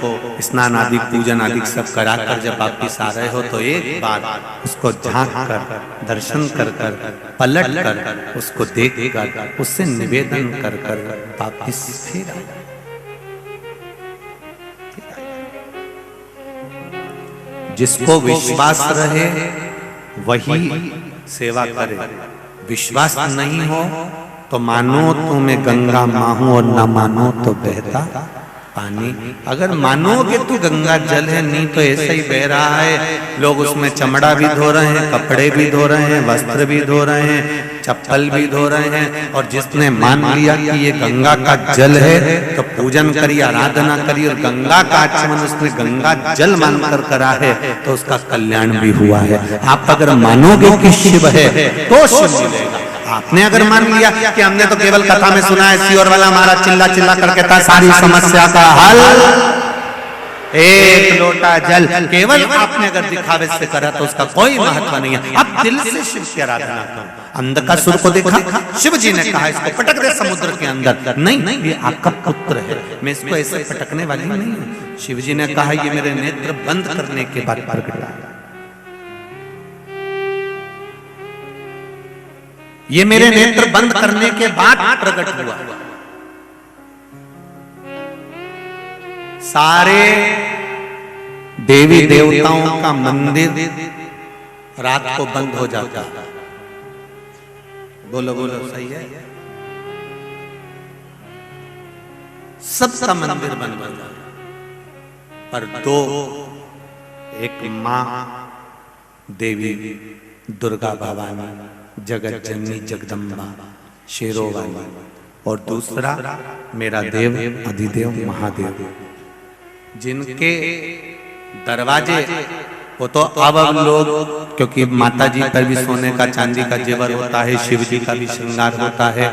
स्नान आदि पूजन आदि सब कराकर जब वापिस आ रहे हो तो एक बार उसको झांक कर दर्शन कर कर पलट कर उसको देख कर उससे निवेदन कर कर वापिस फिर आ जाओ। जिसको विश्वास रहे वही सेवा करे, विश्वास नहीं हो तो मानो तो मैं गंगा माँ हूं और न मानो तो बहता पानी। अगर मानोगे तो गंगा जल है, नहीं तो ऐसे ही बह रहा है। लोग उसमें चमड़ा भी धो रहे हैं, कपड़े भी धो रहे हैं, वस्त्र भी धो रहे हैं, चप्पल भी धो रहे हैं। और जिसने मान लिया कि ये गंगा का जल है तो पूजन करी, आराधना करी और गंगा का आचमन उसने गंगा जल मानकर करा है तो उसका कल्याण भी हुआ है। आप अगर मानोगे कि शिव है तो शिव मिलेगा। आपने अगर मान लिया कि हमने तो केवल कथा में सुना है, सियोर वाला हमारा चिल्ला चिल्ला करके था सारी समस्या का हल, एक लोटा जल, केवल आपने अगर दिखावे से करा तो उसका कोई महत्व नहीं है। अब दिल से शिव की आराधना करो। अंधकासुर को देखा, शिव जी ने कहा इसको पटक दे समुद्र के अंदर। नहीं, ये आपका पुत्र है, मैं इसको ऐसे पटकने वाली नहीं हूं। शिव जी ने कहा ये मेरे नेत्र बंद करने के बाद प्रकट हुआ, ये मेरे नेत्र बंद करने के बाद प्रकट हुआ। सारे देवी देवताओं का मंदिर रात को बंद हो जाता। बोलो बोलो, सही है? सबका मंदिर बंद हो जाता, पर दो, एक मां देवी दुर्गा भवानी जगत जननी जगदम्बा शेरों वाली, और दूसरा मेरा देव अधिदेव महादेव, जिनके दरवाजे वो तो अब लोग, क्योंकि माता जी पर भी सोने का चांदी का जेवर होता है, शिव जी का भी श्रृंगार होता है,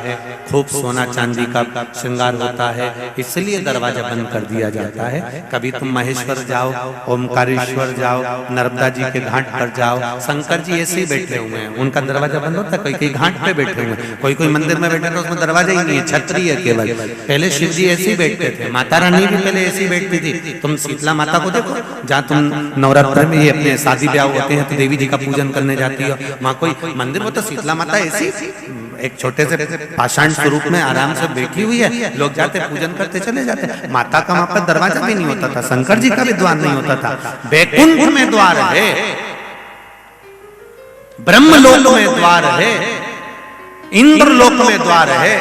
खूब सोना चांदी का श्रृंगार होता है, इसलिए दरवाजा बंद कर दिया जाता है। कभी तुम महेश्वर जाओ, ओमकारेश्वर जाओ, नर्मदा जी के घाट पर जाओ, शंकर जी ऐसे ही बैठे हुए हैं, उनका दरवाजा बंद होता है। कोई कोई घाट पे बैठे हुए हैं, कोई कोई मंदिर में बैठे तो उसमें दरवाजा ही नहीं है, छतरी है केवल। पहले शिव जी ऐसे ही बैठते थे, माता रानी भी पहले ऐसी बैठती थी। तुम शीतला माता को देखो, जहाँ तुम नवरात्र में अपने शादी ब्याह होते हैं तो देवी जी का पूजन करने जाती हो, वहां कोई मंदिर में तो शीतला माता ऐसी एक छोटे से पाषाण स्वरूप में आराम से बैठी हुई है, लोग जाते पूजन करते चले जाते। माता का वहां पर दरवाजा भी नहीं होता था, शंकर जी का भी द्वार नहीं होता था। वैकुंठ में द्वार है, ब्रह्मलोक में द्वार है, इंद्रलोक में द्वार है,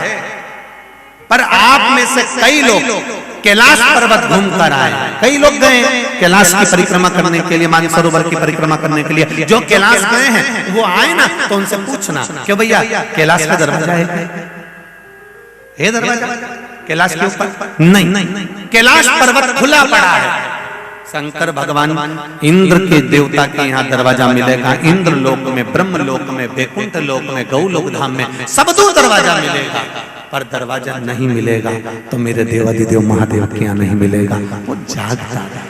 पर आप में से कई लोग कैलाश पर्वत घूमकर आए। कई लोग गए कैलाश की परिक्रमा करने के लिए, मानसरोवर की परिक्रमा करने के लिए। जो कैलाश गए हैं वो आए ना तो उनसे पूछना, क्यों भैया कैलाश का दरवाजा है दरवाजा कैलाश के ऊपर? नहीं, कैलाश पर्वत खुला पड़ा है। शंकर भगवान इंद्र के देवता के यहाँ दरवाजा मिलेगा, इंद्र लोक में, ब्रह्म लोक में, वैकुंठ लोक में, गौलोक धाम में, सब दूर दरवाजा मिलेगा, पर दरवाजा नहीं मिलेगा तो मेरे देवादिदेव महादेव के यहाँ नहीं मिलेगा। वो जागता है।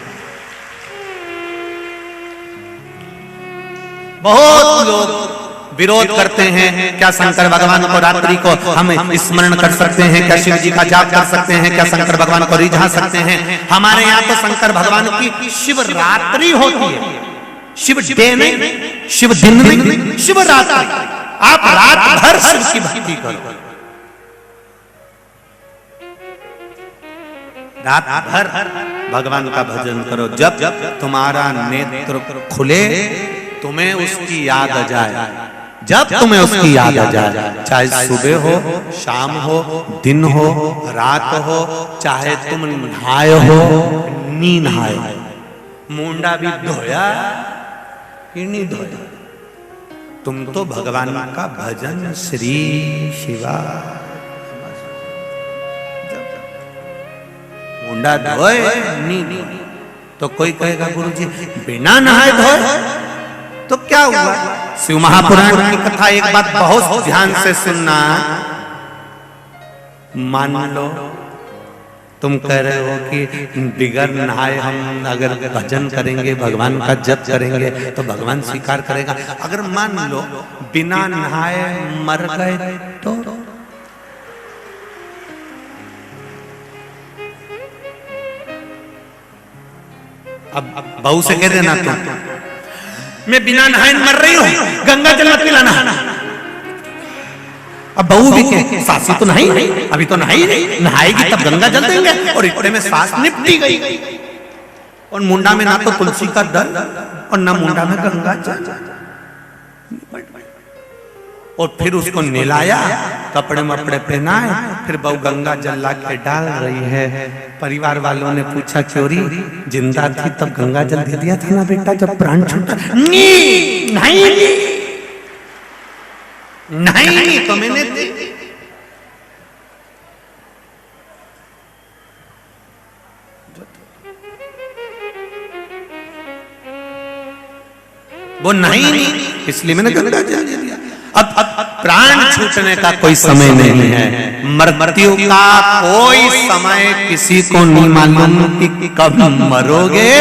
बहुत लोग विरोध करते हैं, क्या शंकर भगवान को रात्रि को हम स्मरण कर सकते हैं? क्या शिव जी का जाप कर सकते हैं? क्या शंकर भगवान को रिझा सकते हैं? हमारे यहाँ तो शंकर भगवान की शिवरात्रि होती है। शिव डे नहीं, शिव दिन नहीं, शिवरात्रि। आप रात भर शिव की भक्ति करो, रात भर भगवान का भजन करो। जब तुम्हारा नेत्र खुले तुम्हें उसकी याद आ जाए, जब तुम्हें उसकी याद आ जाए, चाहे सुबह हो, शाम हो, दिन हो, रात हो, चाहे तुम नहाए हो, नी नहाए, मुंडा भी धोया कि नहीं धोया, तुम तो भगवान का भजन श्री शिवा। मुंडा धोए नहीं तो कोई कहेगा गुरुजी बिना नहाए धोए तो क्या हुआ? शिव महापुराण की कथा एक बात बहुत ध्यान से सुनना। मान लो तुम कह रहे हो कि बिगर नहाए हम अगर भजन करेंगे, भगवान का जप करेंगे तो भगवान स्वीकार करेगा। अगर मान लो बिना नहाए मर गए तो अब बहू से कह देना तुम मैं बिना नहाए मर रही हूं, गंगा जल मत पिलाना। अब बहू भी कहे सासी तो नहाई नहीं, अभी तो नहाई नहीं, नहाएगी तब गंगा जल देंगे। और इतने में सास निपटी गई और मुंडा में ना तो तुलसी का दल और ना मुंडा में गंगा जल। और फिर उसको नहलाया, कपड़े मपड़े पहनाए, फिर बहू गंगा जल ला के डाल रही है। परिवार वालों ने पूछा चोरी जिंदा थी तब गंगा जल दे दिया था ना बेटा जब प्राण छूटा? नहीं तो मैंने वो नहीं, इसलिए मैंने गंगा जल दे दिया। अब प्राण छूटने का कोई समय नहीं है, मृत्यु का कोई समय किसी को नहीं मालूम कि कब मरोगे,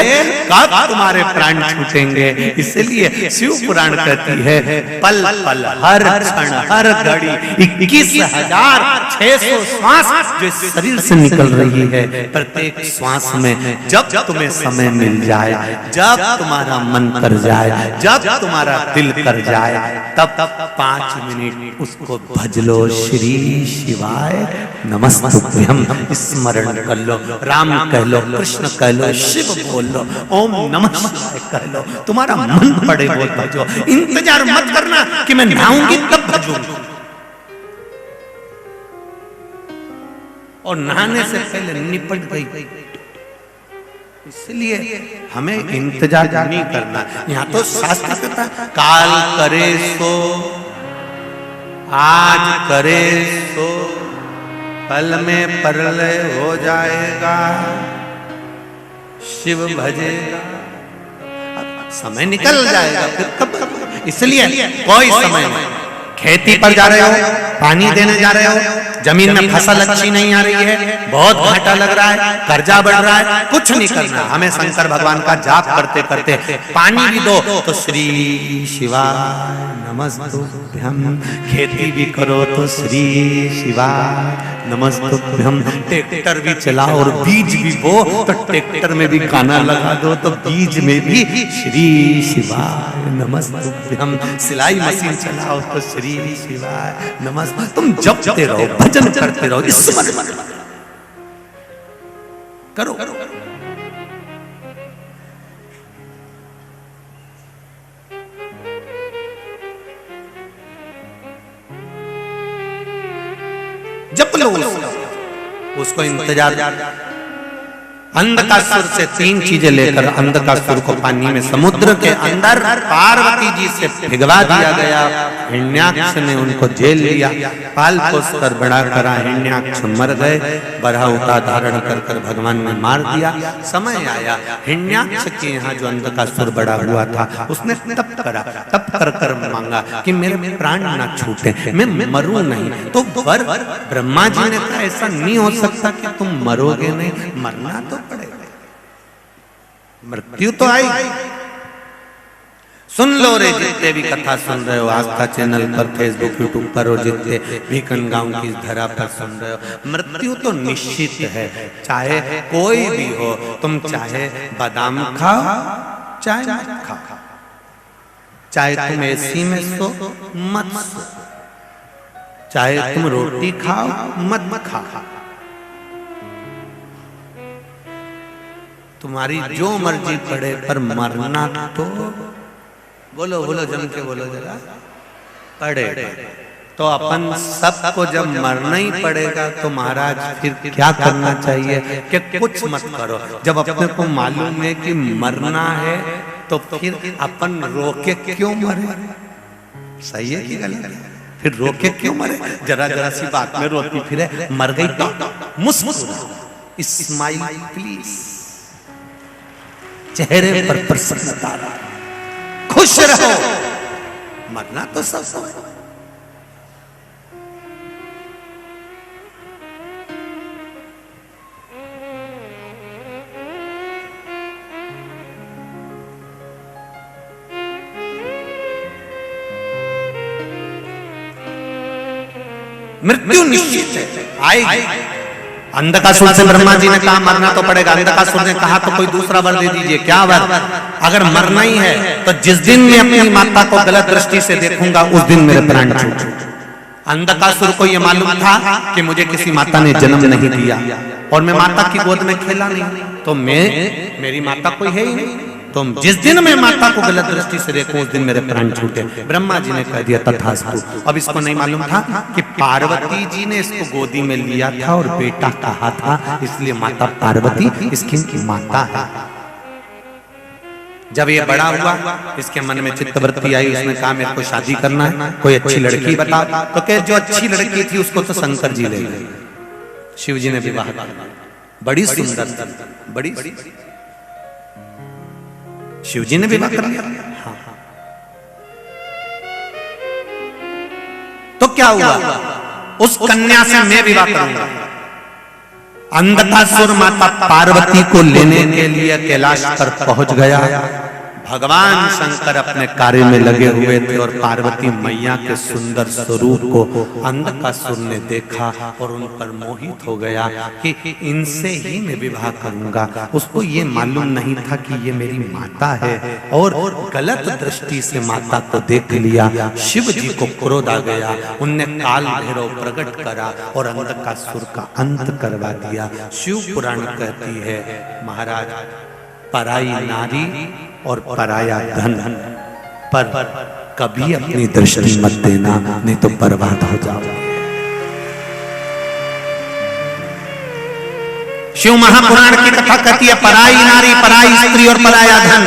कब तुम्हारे प्राण छूटेंगे। इसलिए शिव पुराण कहती है पल पल हर क्षण हर घड़ी 21,600 श्वास जो शरीर से निकल रही है, प्रत्येक श्वास में जब तुम्हें समय मिल जाए, जब तुम्हारा मन कर जाए, जब तुम्हारा दिल कर जाए, तब 5 मिनट उसको भज लो। श्री शिवाय नमस्तुभ्यम स्मरण कर लो, राम कह लो, कृष्ण कह लो, शिव बोल लो, ओम नमः शिवाय कह लो। तुम्हारा मन पड़े बोल भजो। इंतजार मत करना कि मैं नहाऊंगी तब भजूंगी, और नहाने से पहले निपट गई। इसलिए हमें इंतजार नहीं करना। यहाँ तो शास्त्र कहता है काल करे सो, आज करे सो, पल में प्रलय हो जाएगा, शिव भजेगा, समय निकल जाएगा फिर कब। इसलिए कोई समय नहीं। खेती पर जा रहे हो, पानी देने जा रहे हो, जमीन में फसल अच्छी नहीं आ रही है, बहुत घाटा लग रहा है, कर्जा बढ़ रहा है, कुछ नहीं करना। हमें शंकर भगवान का जाप करते करते पानी भी दो तो श्री शिवाय नमस्तुभ्यम, खेती भी करो तो श्री शिवाय नमस्तुभ्यम, ट्रैक्टर भी चलाओ और बीज भी बो तो ट्रैक्टर में भी गाना लगा दो तो बीज में भी श्री शिवाय नमस्तुभ्यम, सिलाई मशीन चलाओ तो श्री शिवाय नमस्ते। तुम जपते रहो, भजन करते रहो, स्मरण करो। जप लो उसको इंतजार। अंधकासुर से 3 चीजें लेकर अंधकासुर को पानी में समुद्र के अंदर पार्वती जी से भिगवा दिया गया। हिरण्याक्ष ने उनको जेल लिया, पाल पोस कर बड़ा करा, हिरण्याक्ष मर गए, बड़ा अवतार धारण कर कर भगवान ने मार दिया। समय आया हिरण्याक्ष के यहाँ जो अंधकासुर बड़ा हुआ था उसने तप करा, तप कर कर मांगा कि मेरे प्राण ना छूटे, मैं मरूं नहीं। तो वर ब्रह्मा जी ने कहा ऐसा नहीं हो सकता कि तुम मरोगे नहीं, मरना तो पड़ेगा, मृत्यु तो आएगी। सुन लो रे जितने भी कथा सुन रहे हो आस्था चैनल पर, फेसबुक यूट्यूब पर, और जितने भी गांव की धरा पर सुन रहे हो, मृत्यु तो निश्चित है। चाहे कोई भी हो, तुम चाहे बादाम खाओ चाहे मत खाओ, चाहे तुम एसी में सो मत सो, चाहे तुम रोटी खाओ मत खाओ, तुम्हारी जो मर्जी पड़े, पर मरना तो बोलो बोलो जम के बोलो जरा पड़ेगा। तो अपन सबको जब मरना ही पड़ेगा तो महाराज फिर क्या करना चाहिए कि कुछ मत करो। जब अपने को मालूम है कि मरना है तो फिर अपन रोके क्यों मरे? सही है कि गलत है? फिर रोके क्यों मरे? जरा जरा सी बात में रोती फिरे, मर गई तो मुस्कुराओ, स्माइल प्लीज, चेहरे पर प्रसन्नता, खुश रहो। मरना तो सब समय। मृत्यु निश्चित है, आएगी। अंधकासुर से ब्रह्मा जी ने कहा मरना तो पड़ेगा। अंधकासुर ने कहा तो कोई दूसरा वर दे दीजिए। क्या वर? अगर मरना ही है तो जिस दिन मैं अपनी माता को गलत दृष्टि से देखूंगा उस दिन मेरे प्राण छूट। अंधकासुर को यह मालूम था कि मुझे किसी माता ने जन्म नहीं दिया और मैं माता की गोद में खेला नहीं, तो मेरी माता कोई है ही नहीं। तो जिस दिन मैं माता को गलत दृष्टि से देखूं उस दिन मेरे प्राण छूटे। ब्रह्मा जी ने कह दिया तथास्तु। अब इसको नहीं मालूम था कि पार्वती जी ने इसको गोदी में लिया था और बेटा कहा था, इसलिए माता पार्वती इसकी माता है। जब ये बड़ा हुआ इसके मन में चित्तवृत्ति आई, उसने कहा मेरे को शादी करना है, कोई अच्छी लड़की बता। तो कहे जो अच्छी लड़की थी उसको तो शंकर जी ले गए। शिव जी ने विवाह किया, बड़ी सुंदर, बड़ी शिव जी ने विवाह कर लिया। हाँ। तो क्या हुआ? उस कन्या से मैं विवाह करूंगा। अंधकासुर माता पार्वती को लेने के लिए कैलाश पर पहुंच गया। भगवान शंकर अपने कार्य में लगे हुए थे और पार्वती मैया के सुंदर स्वरूप को अंधकासुर ने देखा और उन पर मोहित हो गया कि इनसे ही मैं विवाह करूंगा। उसको ये मालूम नहीं था कि ये मेरी माता है और गलत दृष्टि से माता को देख लिया। शिव जी को क्रोध आ गया, उनने काल भैरव प्रकट करा और अंधकासुर का अंत करवा दिया। शिव पुराण कहती है महाराज पराई नारी और पराया धन पर कभी अपनी दृष्टि मत देना, नहीं तो बर्बाद हो जाओगे। शिव महापुराण की कथा कहती है पराई नारी, पराई स्त्री और पराया धन,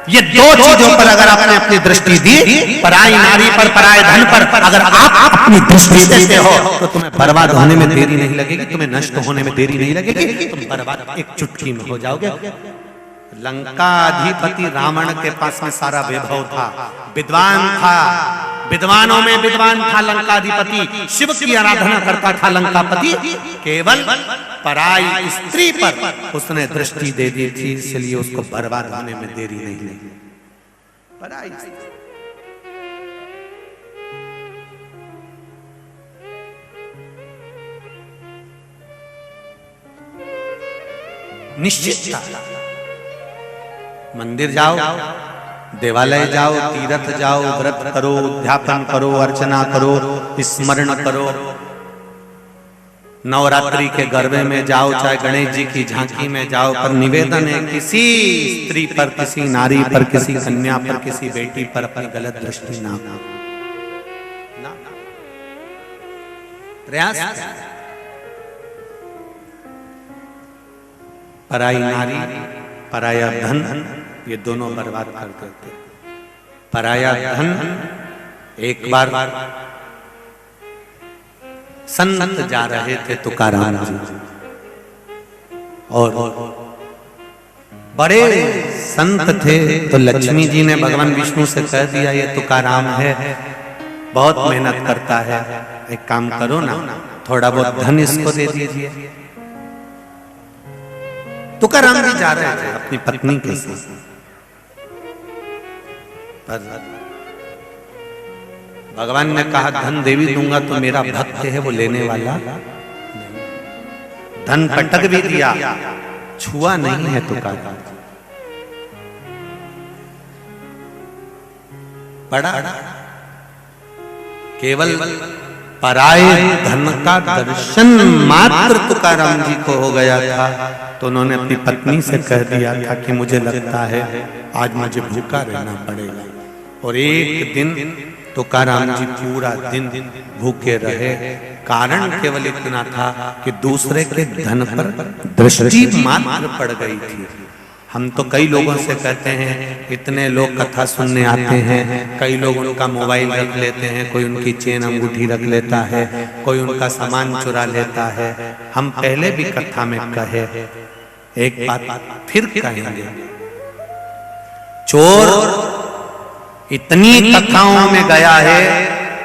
ये दो चीजों पर अगर आपने अपनी दृष्टि दी, पराई नारी पर, पराये धन पर अगर आप अपनी दृष्टि देते हो तो तुम्हें बर्बाद होने में देरी नहीं लगेगी, तुम्हें नष्ट होने में देरी नहीं लगेगी, तुम बर्बाद एक चुटकी में हो जाओगे। लंका अधिपति रावण के पास में सारा वैभव था, विद्वान था, विद्वानों में विद्वान था लंकाधिपति, शिव की आराधना करता था लंकापति। केवल पराई स्त्री पर उसने दृष्टि दे दी थी, इसलिए उसको बर्बाद होने में देरी नहीं लगी। पराई निश्चित था। मंदिर जाओ, देवालय जाओ, तीर्थ जाओ, व्रत करो, उद्यापन करो, अर्चना करो, स्मरण करो, नवरात्रि के गरबे में जाओ, चाहे गणेश जी की झांकी में जाओ, पर निवेदन है किसी स्त्री पर, किसी नारी पर, किसी कन्या पर, किसी बेटी पर अपनी गलत दृष्टि ना प्रयास। पराई नारी, पराया धन, ये दोनों बर्बाद कर देते। पराया धन, एक बार संत जा रहे थे तुकाराम जी और बड़े संत थे, तो लक्ष्मी जी ने भगवान विष्णु से कह दिया ये तुकाराम है, बहुत मेहनत करता है, एक काम करो ना, थोड़ा बहुत धन इसको दे दीजिए। तुकाराम जी जा रहे थे अपनी पत्नी के साथ, पर भगवान ने कहा धन देवी दूंगा तो मेरा भक्त है वो लेने वाला नहीं। धन पटक भी दिया, छुआ नहीं है तुकाराम। पड़ा केवल पराये धन का दर्शन मात्र तुकाराम जी को हो गया था, तो उन्होंने अपनी पत्नी से कह दिया था कि मुझे लगता है आज मुझे भूखा रहना पड़ेगा। और एक दिन तुकाराम जी पूरा दिन भूखे रहे। कारण केवल इतना था कि दूसरे के धन पर दृष्टि मात्र पड़ गई थी। हम तो कई लोगों से कहते हैं, इतने लोग कथा सुनने आते हैं, कई लोग उनका मोबाइल रख लेते हैं, कोई उनकी चेन अंगूठी रख लेता है, कोई उनका सामान चुरा लेता है। हम पहले भी कथा में कहे, एक बात फिर कहेंगे, चोर इतनी कथाओं में गया है,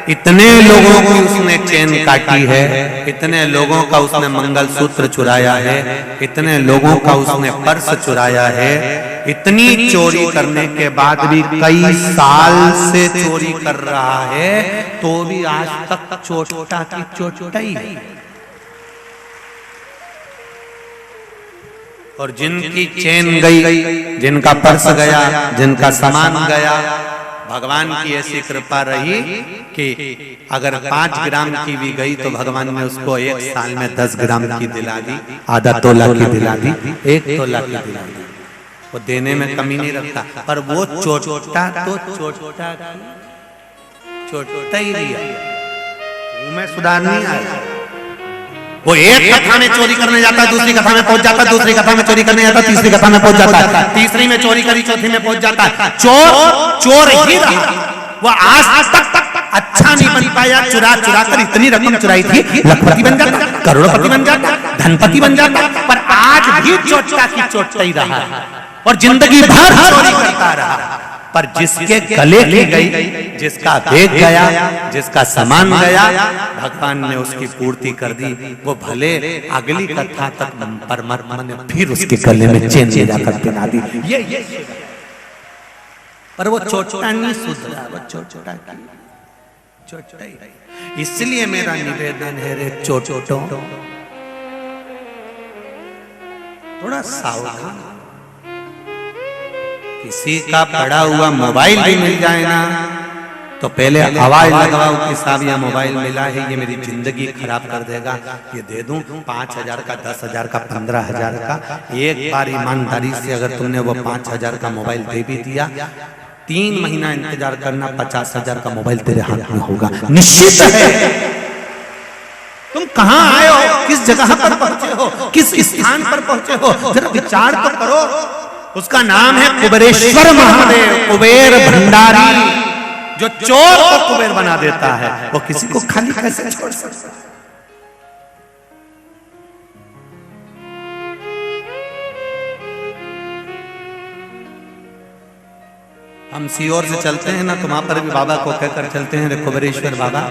इतने लोगों की उसने चेन काटी है, इतने लोगों का उसने मंगलसूत्र चुराया है, इतने लोगों का उसने पर्स चुराया है। इतनी चोरी करने के बाद भी कई साल से चोरी कर रहा है, तो भी आज तक चोटा की चोटाई है। और जिनकी चेन गई, जिनका पर्स गया, जिनका सामान गया, भगवान की ऐसी कृपा रही कि अगर 5 ग्राम की भी गई तो भगवान ने उसको 1 साल में 10 ग्राम की दिला दी, आधा तोला की दिला दी, 1 तोला की दिला दी। वो देने में कमी नहीं रखता, पर वो चोटा तो चोटा ही दिया, में सुधार नहीं आया। वो एक कथा में चोरी करने जाता है, दूसरी कथा में पहुंच जाता है, दूसरी कथा में चोरी करने जाता है, तीसरी कथा में पहुंच जाता है, तीसरी में चोरी करी, चौथी में पहुंच जाता है। चोर ही रहा। वो आज तक अच्छा नहीं बन पाया। चुरा कर इतनी रकम चुराई थी, लखपति बन जाता, करोड़पति बन जाता, धनपति बन जाता, पर आज भी चोटा की चोटा ही रहा और जिंदगी भर चोरी करता रहा। पर जिसके गले की गई, जिसका बेग गया, जिसका सामान गया, भगवान ने उसकी पूर्ति कर दी। वो भले अगली कथा तक परमात्मा ने फिर उसके गले में चेन ले जाकर पहना दी। ये पर वो चोटा नहीं सुधरा, वो चोटा ही। इसलिए मेरा निवेदन है रे चोटों, थोड़ा सावधान। किसी का पड़ा हुआ मोबाइल भी मिल जाए ना तो पहले आवाज लगाओ कि साहब यह मोबाइल मिला है, ये मेरी जिंदगी खराब कर देगा, ये दे दूं। 5,000 का, 10,000 का, 15,000 का। एक बार ईमानदारी से अगर तुमने वो 5,000 का मोबाइल दे भी दिया, 3 महीना इंतजार करना, 50,000 का मोबाइल तेरे हाथ में होगा, निश्चित है। तुम कहां आए हो, किस जगह पर पहुंचे हो, किस स्थान पर पहुंचे हो, जरा विचार तो करो। उसका नाम है कुबेरेश्वर महादेव, कुबेर भंडारी, जो चोर को कुबेर बना देता है। वो किसी को खाली कैसे छोड़ सकता है? हम सीओर से चलते हैं ना, तो वहां पर भी बाबा को कहकर चलते हैं, कुबेरेश्वर बाबा,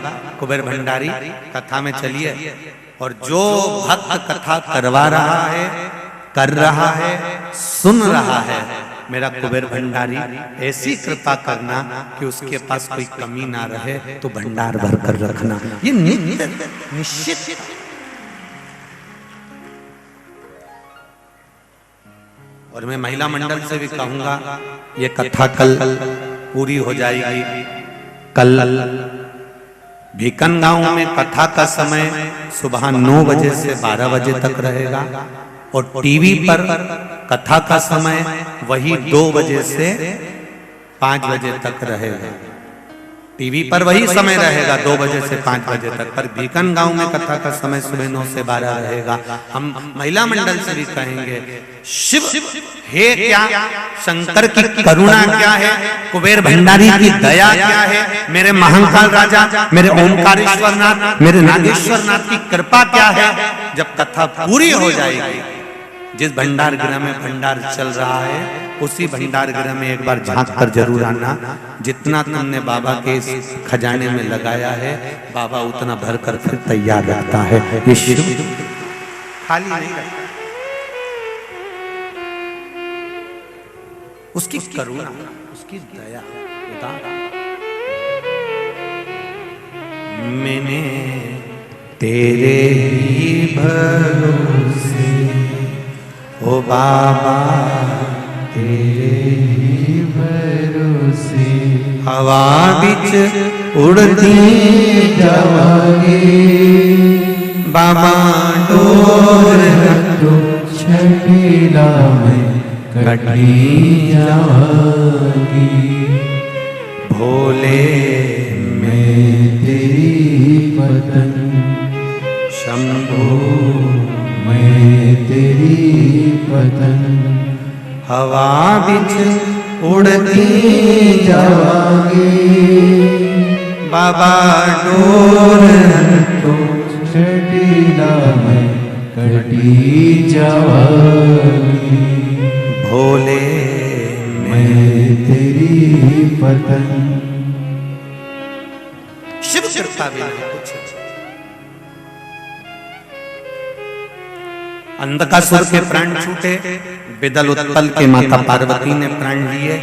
कुबेर भंडारी, कथा में चलिए। और जो भक्त कथा करवा रहा है, कर रहा है, सुन रहा है, मेरा कुबेर भंडारी ऐसी कृपा करना कि उसके पास कोई कमी ना रहे, तो भंडार भर कर रखना। ये निश्चित। और मैं महिला मंडल से भी कहूंगा, ये कथा कल पूरी हो जाएगी। कल भीकन गांव में कथा का समय सुबह 9 बजे से 12 बजे तक रहेगा, और टीवी पर कथा का समय वही 2 बजे से 5 बजे तक रहेगा। टीवी पर वही समय रहेगा 2 बजे से 5 बजे तक, पर भीकन गांव में कथा का समय सुबह 9 से 12 रहेगा। हम महिला मंडल से भी कहेंगे, शिव है क्या, शंकर की करुणा क्या है, कुबेर भंडारी की दया क्या है, मेरे महाकाल राजा, मेरे ओमकारेश्वर नाथ, मेरे नागेश्वर नाथ की कृपा क्या है। जब कथा पूरी हो जाएगी, जिस भंडार गृह में भंडार चल रहा है, उसी भंडार गृह में एक बार झांक कर जरूर आना। जितना तुमने बाबा के खजाने में लगाया है, बाबा उतना भर कर फिर तैयार रखता है। ये शिव खाली नहीं रहता, उसकी करुणा, उसकी दया, मैंने तेरे ही भरोसे ओ बाबा, तेरे ही भरोसे हवा बिच उड़ती जावांगे, बाबा डोर रखो छठीला में कटी जावांगी। भोले मैं तेरी पतंग, शंभो मैं तेरी पतंग, हवा बिच उड़ती जावांगे, बाबा डोर तो छठीला में कटी जावांगी। भोले मैं तेरी पतंग। शिव कृपा बिना कुछ। अंधकासुर के प्राण छूटे, विदल उत्पल के माता पार्वती ने प्राण लिए।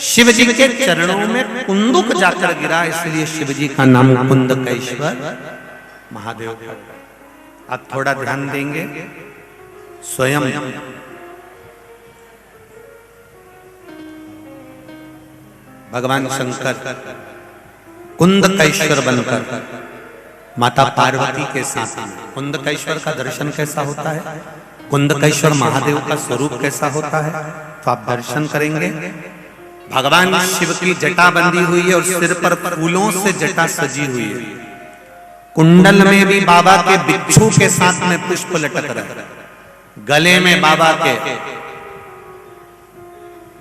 शिव जी के चरणों में कुंदुक जाकर गिरा, इसलिए शिव जी का नाम कुंदकेश्वर महादेव। आप थोड़ा ध्यान देंगे, स्वयं भगवान शंकर कुंदकेश्वर बनकर माता पार्वती के साथ में। कुंदकेश्वर का दर्शन कैसा होता है, कुंदकेश्वर महादेव का स्वरूप कैसा होता है, तो आप दर्शन करेंगे। भगवान शिव की जटा बंधी हुई है और सिर पर फूलों से जटा सजी हुई है। कुंडल में भी बाबा के बिच्छू के साथ में पुष्प लटक रहा है। गले में बाबा के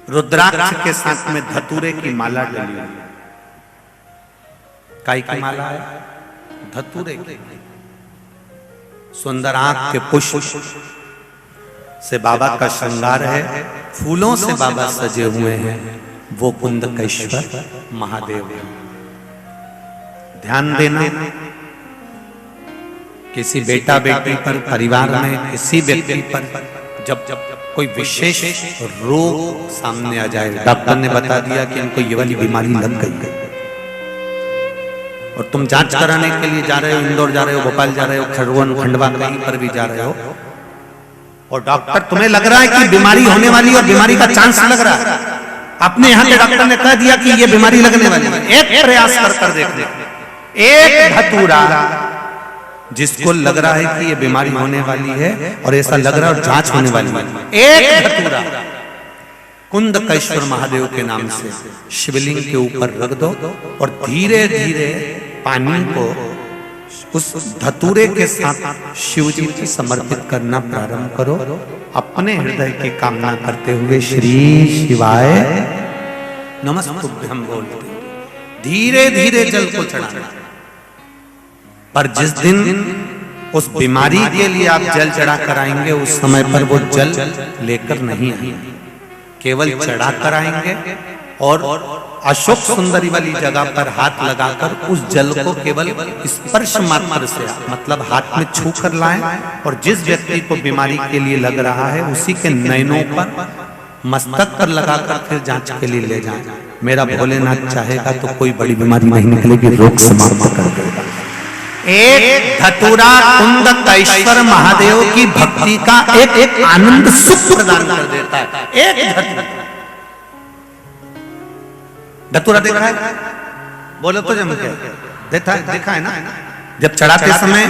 रुद्राक्ष के साथ में धतूरे की माला डली हुई। काय की माला है? धतूरे की। सुंदर आंख के पुष्प से बाबा का श्रृंगार है, फूलों से बाबा सजे हुए हैं, वो कुंदकेश्वर महादेव है। ध्यान देना, किसी बेटा बेटी पर, परिवार में किसी व्यक्ति पर जब कोई विशेष रोग सामने आ जाए, डॉक्टर ने बता दिया कि इनको ये वाली बीमारी लग गई है और तुम जांच कराने के लिए जा रहे हो, इंदौर जा रहे हो, भोपाल जा रहे हो, खरगोन खंडवा कहीं पर भी जा रहे हो, और डॉक्टर तुम्हें लग रहा है कि बीमारी होने वाली और बीमारी का चांस लग रहा है, अपने यहाँ के डॉक्टर ने कह दिया कि ये बीमारी लगने वाली है, एक प्रयास कर देखते, एक धतूरा जिसको लग रहा है कि ये बीमारी होने वाली है और ऐसा लग रहा है और जांच होने वाली है, एक धतूरा कुंदकेश्वर महादेव के नाम से शिवलिंग के ऊपर रख दो और धीरे धीरे पानी को उस धतूरे के साथ शिव जी को समर्पित करना प्रारंभ करो। अपने हृदय की कामना करते हुए श्री शिवाय नमस्तुभ्यम बोलते धीरे धीरे जल को चढ़ाना। पर जिस दिन उस बीमारी के लिए आप जल चढ़ा कर आएंगे, उस समय पर वो जल लेकर नहीं आएंगे, केवल चढ़ा कर आएंगे और अशोक सुंदरी वाली जगह पर हाथ लगाकर उस जल को केवल स्पर्श मात्र से, मतलब हाथ में छू कर लाएं और जिस व्यक्ति को बीमारी के लिए लग रहा है उसी के नयनों पर, मस्तक पर लगाकर फिर जांच के लिए ले जाएं। मेरा भोलेनाथ चाहेगा तो कोई बड़ी बीमारी नहीं निकलेगी, रोग समाप्त कर देगा। एक धतूरा कुंदकेश्वर महादेव की भक्ति का एक आनंद सुख प्रदान कर देता है। एक धतूरा देखा है, बोलो तो जम के देखा है ना। जब चढ़ाते समय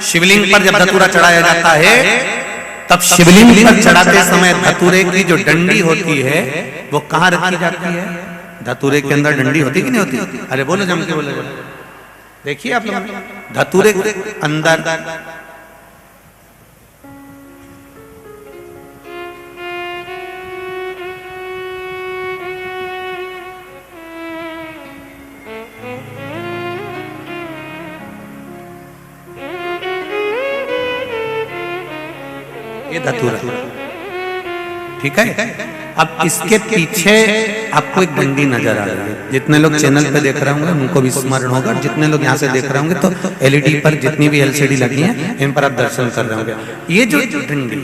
शिवलिंग पर जब धतूरा चढ़ाया जाता है, तब शिवलिंग पर चढ़ाते समय धतूरे की जो डंडी होती है वो कहाँ रखी जाती है? धतूरे के अंदर डंडी होती कि नहीं होती? अरे बोलो जम के बोलो। देखिए आप लोग, धतूरे के अंदर ये धतूरा, ठीक है। अब इसके पीछे आपको एक डंडी नजर आ रही है। जितने लोग चैनल पे देख रहे होंगे उनको भी स्मरण होगा, जितने लोग यहाँ से देख रहे होंगे तो एलईडी पर जितनी भी एलसीडी लगी है इन पर आप दर्शन कर रहे होंगे। ये जो डंडी,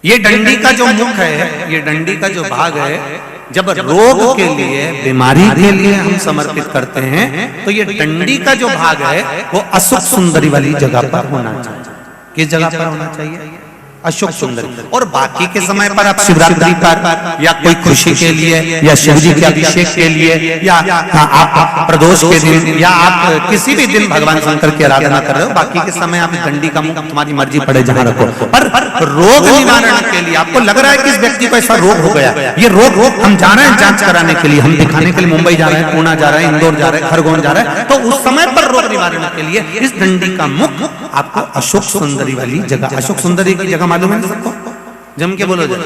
ये डंडी का जो मुख है, ये डंडी का जो भाग है, जब रोग के लिए, बीमारी के लिए हम समर्पित करते हैं तो ये डंडी का जो भाग है वो अशोक सुंदरी वाली जगह पर होना चाहिए। किस जगह पर होना चाहिए? अशोक सुंदरी। और बाकी के समय पर आप शिवरात्रि पर या कोई खुशी के लिए या शिव जी के अभिषेक के लिए या आप प्रदोष के दिन या आप किसी भी दिन भगवान शंकर की आराधना कर रहे हो, बाकी के समय आप डंडी का मुख तुम्हारी मर्जी पड़े जहां रखो। पर रोग निवारण के लिए आपको लग रहा है कि इस व्यक्ति को ऐसा रोग हो गया, ये रोग हम जा रहे हैं जांच कराने के लिए, हम दिखाने के लिए मुंबई जा रहे हैं, पुणे जा रहे हैं, इंदौर जा रहे हैं, खरगोन जा रहे हैं, तो उस समय पर रोग निवारण के लिए इस डंडी का मुख आपको अशोक सुंदरी वाली जगह, अशोक सुंदरी की जगह मालूम है सबको? जम के बोलो जरा,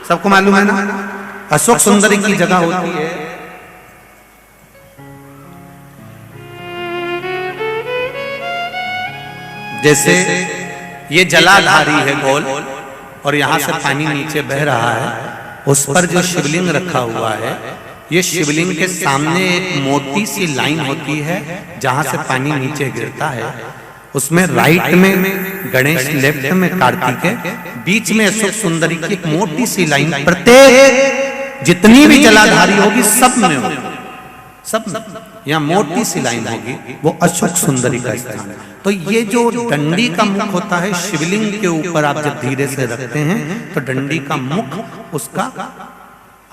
सबको मालूम है ना? अशोक सुंदरी की जगह होती है जैसे ये जलाधारी है गोल और यहां से पानी नीचे बह रहा है, उस पर जो शिवलिंग रखा हुआ है, ये शिवलिंग के सामने एक मोटी सी लाइन होती है जहां से पानी नीचे गिरता है। उसमें राइट में गणेश, लेफ्ट में कार्तिकेय, बीच में अशोक सुंदरी की एक मोटी सी लाइन, प्रत्येक जितनी भी जलाधारी होगी सब में होगी, सब यहाँ मोटी सी लाइन होगी, वो अशोक सुंदरी का स्थान है। तो ये जो डंडी का मुख होता है शिवलिंग के ऊपर आप जब धीरे से रखते हैं तो डंडी का मुख उसका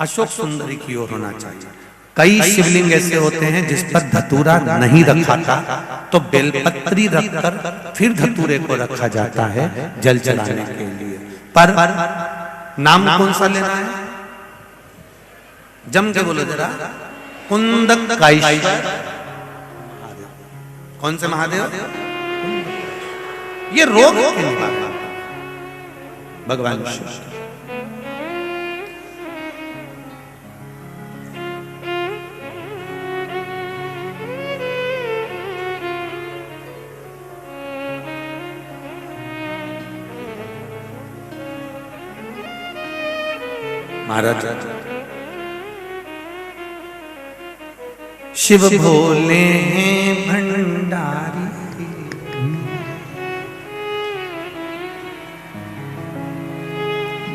अशोक सुंदरी की ओर होना चाहिए। कई शिवलिंग ऐसे होते हैं जिस पर धतूरा नहीं रखा था, तो बेलपत्री रखकर फिर धतूरे को रखा जाता है जल चढ़ाने के लिए। पर नाम कौन सा लेना है? जम के बोलो जरा। कुंदकेश्वर। कौन से महादेव? ये रोग के निवारण भगवान शिव। महाराज शिव भोले हैं भंडारी,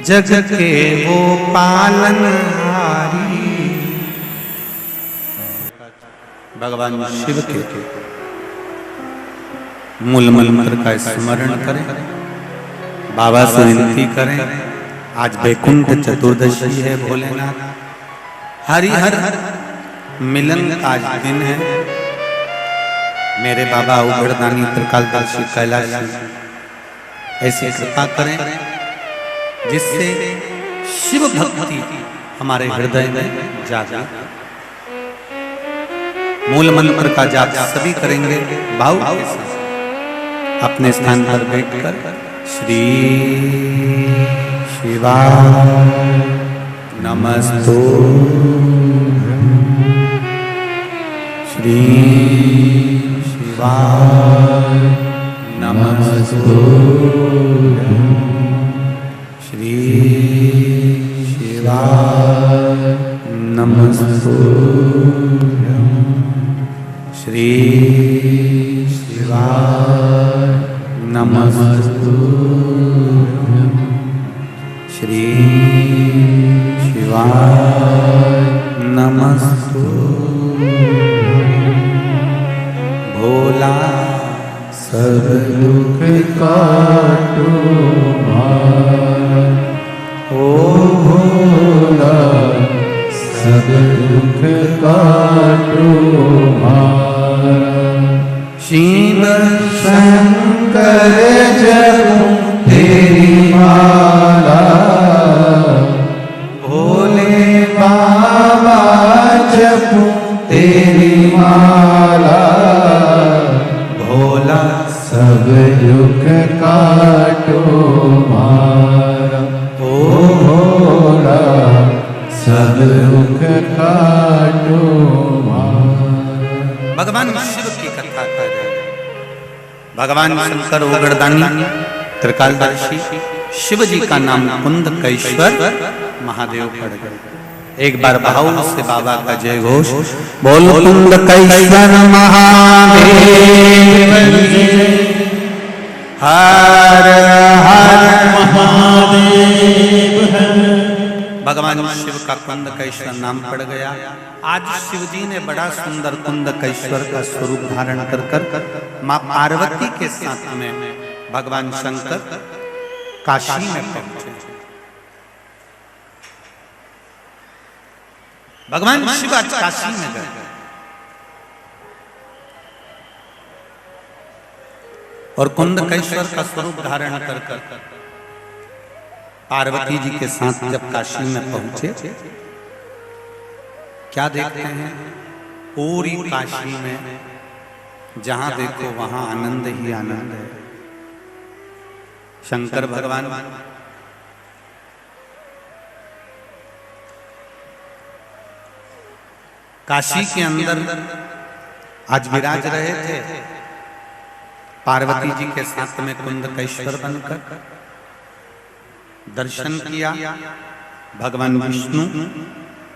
जग के वो पालनहारी। भगवान शिव के मूल मंत्र का स्मरण करें, बाबा से विनती करें। आज वैकुंठ चतुर्दशी है भोलेनाथ, हरिहर मिलन का आज दिन है। मेरे बाबा उग्रदानी त्रिकालदर्शी कैलाशी ऐसी कृपा करें जिससे शिव भक्ति हमारे हृदय में जागे। मूल मंत्र का जाप सभी करेंगे भाव के साथ। अपने स्थान पर बैठकर श्री शिवाय नमस्तु, श्री शिवाय नमस्तु, श्री शिवाय नमस्तु, श्री शिवाय नमस्तु, श्री शिवाय नमस्तु। भोला सब दुख काटो ओ भोला, सब दुख काटो शिव शंकर जपूं तेरी माला, भोले बाबा जपूं तेरी माला। भोला सब दुख काटो मारा, ओ भोला सब दुख काटो मारा। भगवान शिव की कथा कर रहे हैं। भगवान शंकर उग्रदानी त्रिकालदर्शी शिव जी का नाम कुंदकेश्वर महादेव पड़ गए। एक बार भाव से बाबा का जय घोष बोल। कुंदकेश्वर महादेव हर हर महादेव। भगवान शिव का कुंदकेश्वर नाम पड़ गया। आज शिव जी ने बड़ा सुंदर कुंदकेश्वर का स्वरूप धारण कर मां पार्वती के साथ में भगवान शंकर काशी में पहुंचे। भगवान शिव आज काशी में गए और कुंदकेश्वर का स्वरूप धारण कर पार्वती जी के साथ जब काशी में पहुंचे, क्या देखते हैं? पूरी काशी में जहां देखो वहां आनंद ही आनंद है। शंकर भगवान काशी के अंदर आज विराज रहे थे, पार्वती जी के साथ में कुंदकेश्वर बनकर दर्शन किया। भगवान विष्णु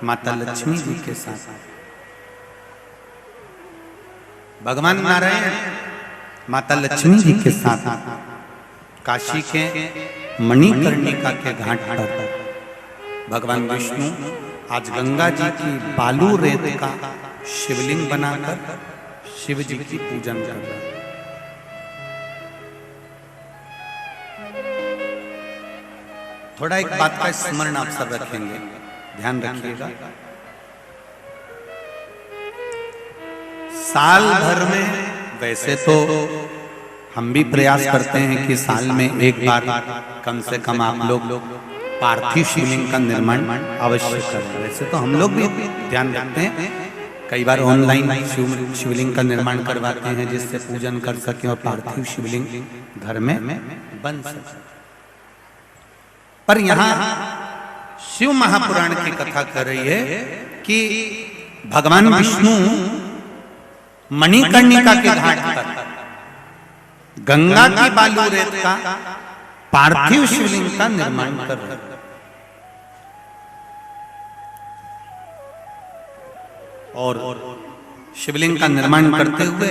माता लक्ष्मी जी के साथ, भगवान नारायण माता लक्ष्मी जी के साथ काशी के मणिकर्णिका के घाट पर भगवान विष्णु आज गंगा जी की बालू रेत का शिवलिंग बनाकर शिव जी की पूजन कर रहे हैं। थोड़ा एक बात का स्मरण आप सब रखेंगे। ध्यान रखिएगा। साल भर में वैसे तो हम भी प्रयास करते हैं कि साल में एक बार कम से कम आप लोग पार्थिव शिवलिंग का निर्माण अवश्य करें। वैसे तो हम लोग भी ध्यान रखते हैं, कई बार ऑनलाइन शिवलिंग का निर्माण करवाते हैं जिससे पूजन कर सकें और पार्थिव शिवलिंग घर में बन सके। पर यहाँ शिव महापुराण की कथा कर रही है कि भगवान विष्णु मणिकर्णिका के घाट पर गंगा की बालू रेत का पार्थिव शिवलिंग का निर्माण कर रहे हैं। और शिवलिंग का निर्माण करते हुए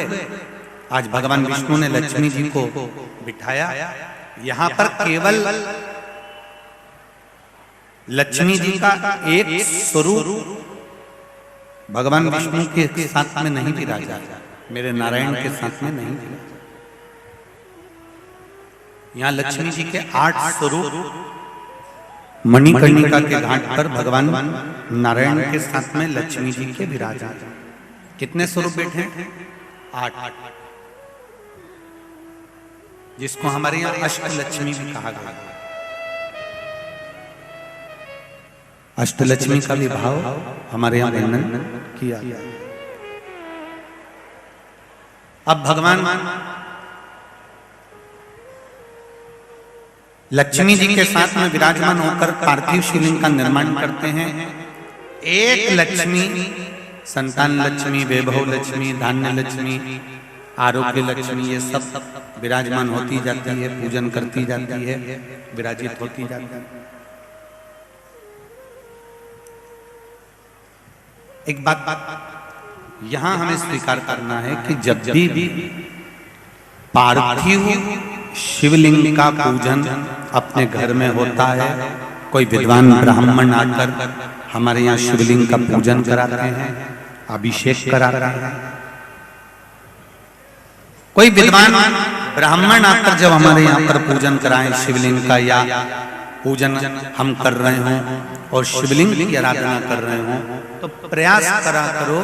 आज भगवान विष्णु ने लक्ष्मी जी को बिठाया। यहां पर केवल लक्ष्मी जी का एक स्वरूप भगवान विष्णु के साथ में नहीं विराजा, मेरे नारायण के साथ में नहीं विराजा। यहाँ लक्ष्मी जी के 8 स्वरूप मणिकर्णिका के घाट पर भगवान नारायण के साथ में लक्ष्मी जी के विराजा। कितने स्वरूप बैठे? 8, जिसको हमारे यहाँ अष्टलक्ष्मी भी कहा गया। अष्टलक्ष्मी का भी भाव हमारे यहाँ वर्णन किया। अब भगवान लक्ष्मी जी के साथ में विराजमान होकर पार्थिव शिवलिंग का निर्माण करते हैं। एक लक्ष्मी, संतान लक्ष्मी, वैभव लक्ष्मी, धान्य लक्ष्मी, आरोग्य लक्ष्मी, ये सब विराजमान होती जाती है, पूजन करती जाती है, विराजित होती जाती है। एक बात यहां हमें स्वीकार करना है कि जब भी पार्थिव शिवलिंग का पूजन अपने घर में होता है, कोई विद्वान ब्राह्मण आकर हमारे यहाँ शिवलिंग का पूजन कराते हैं, अभिषेक कराते हैं। कोई विद्वान ब्राह्मण आकर जब हमारे यहाँ पर पूजन कराएं शिवलिंग का, या पूजन हम कर रहे हों और शिवलिंग की आराधना कर रहे हों, तो प्रयास करा करो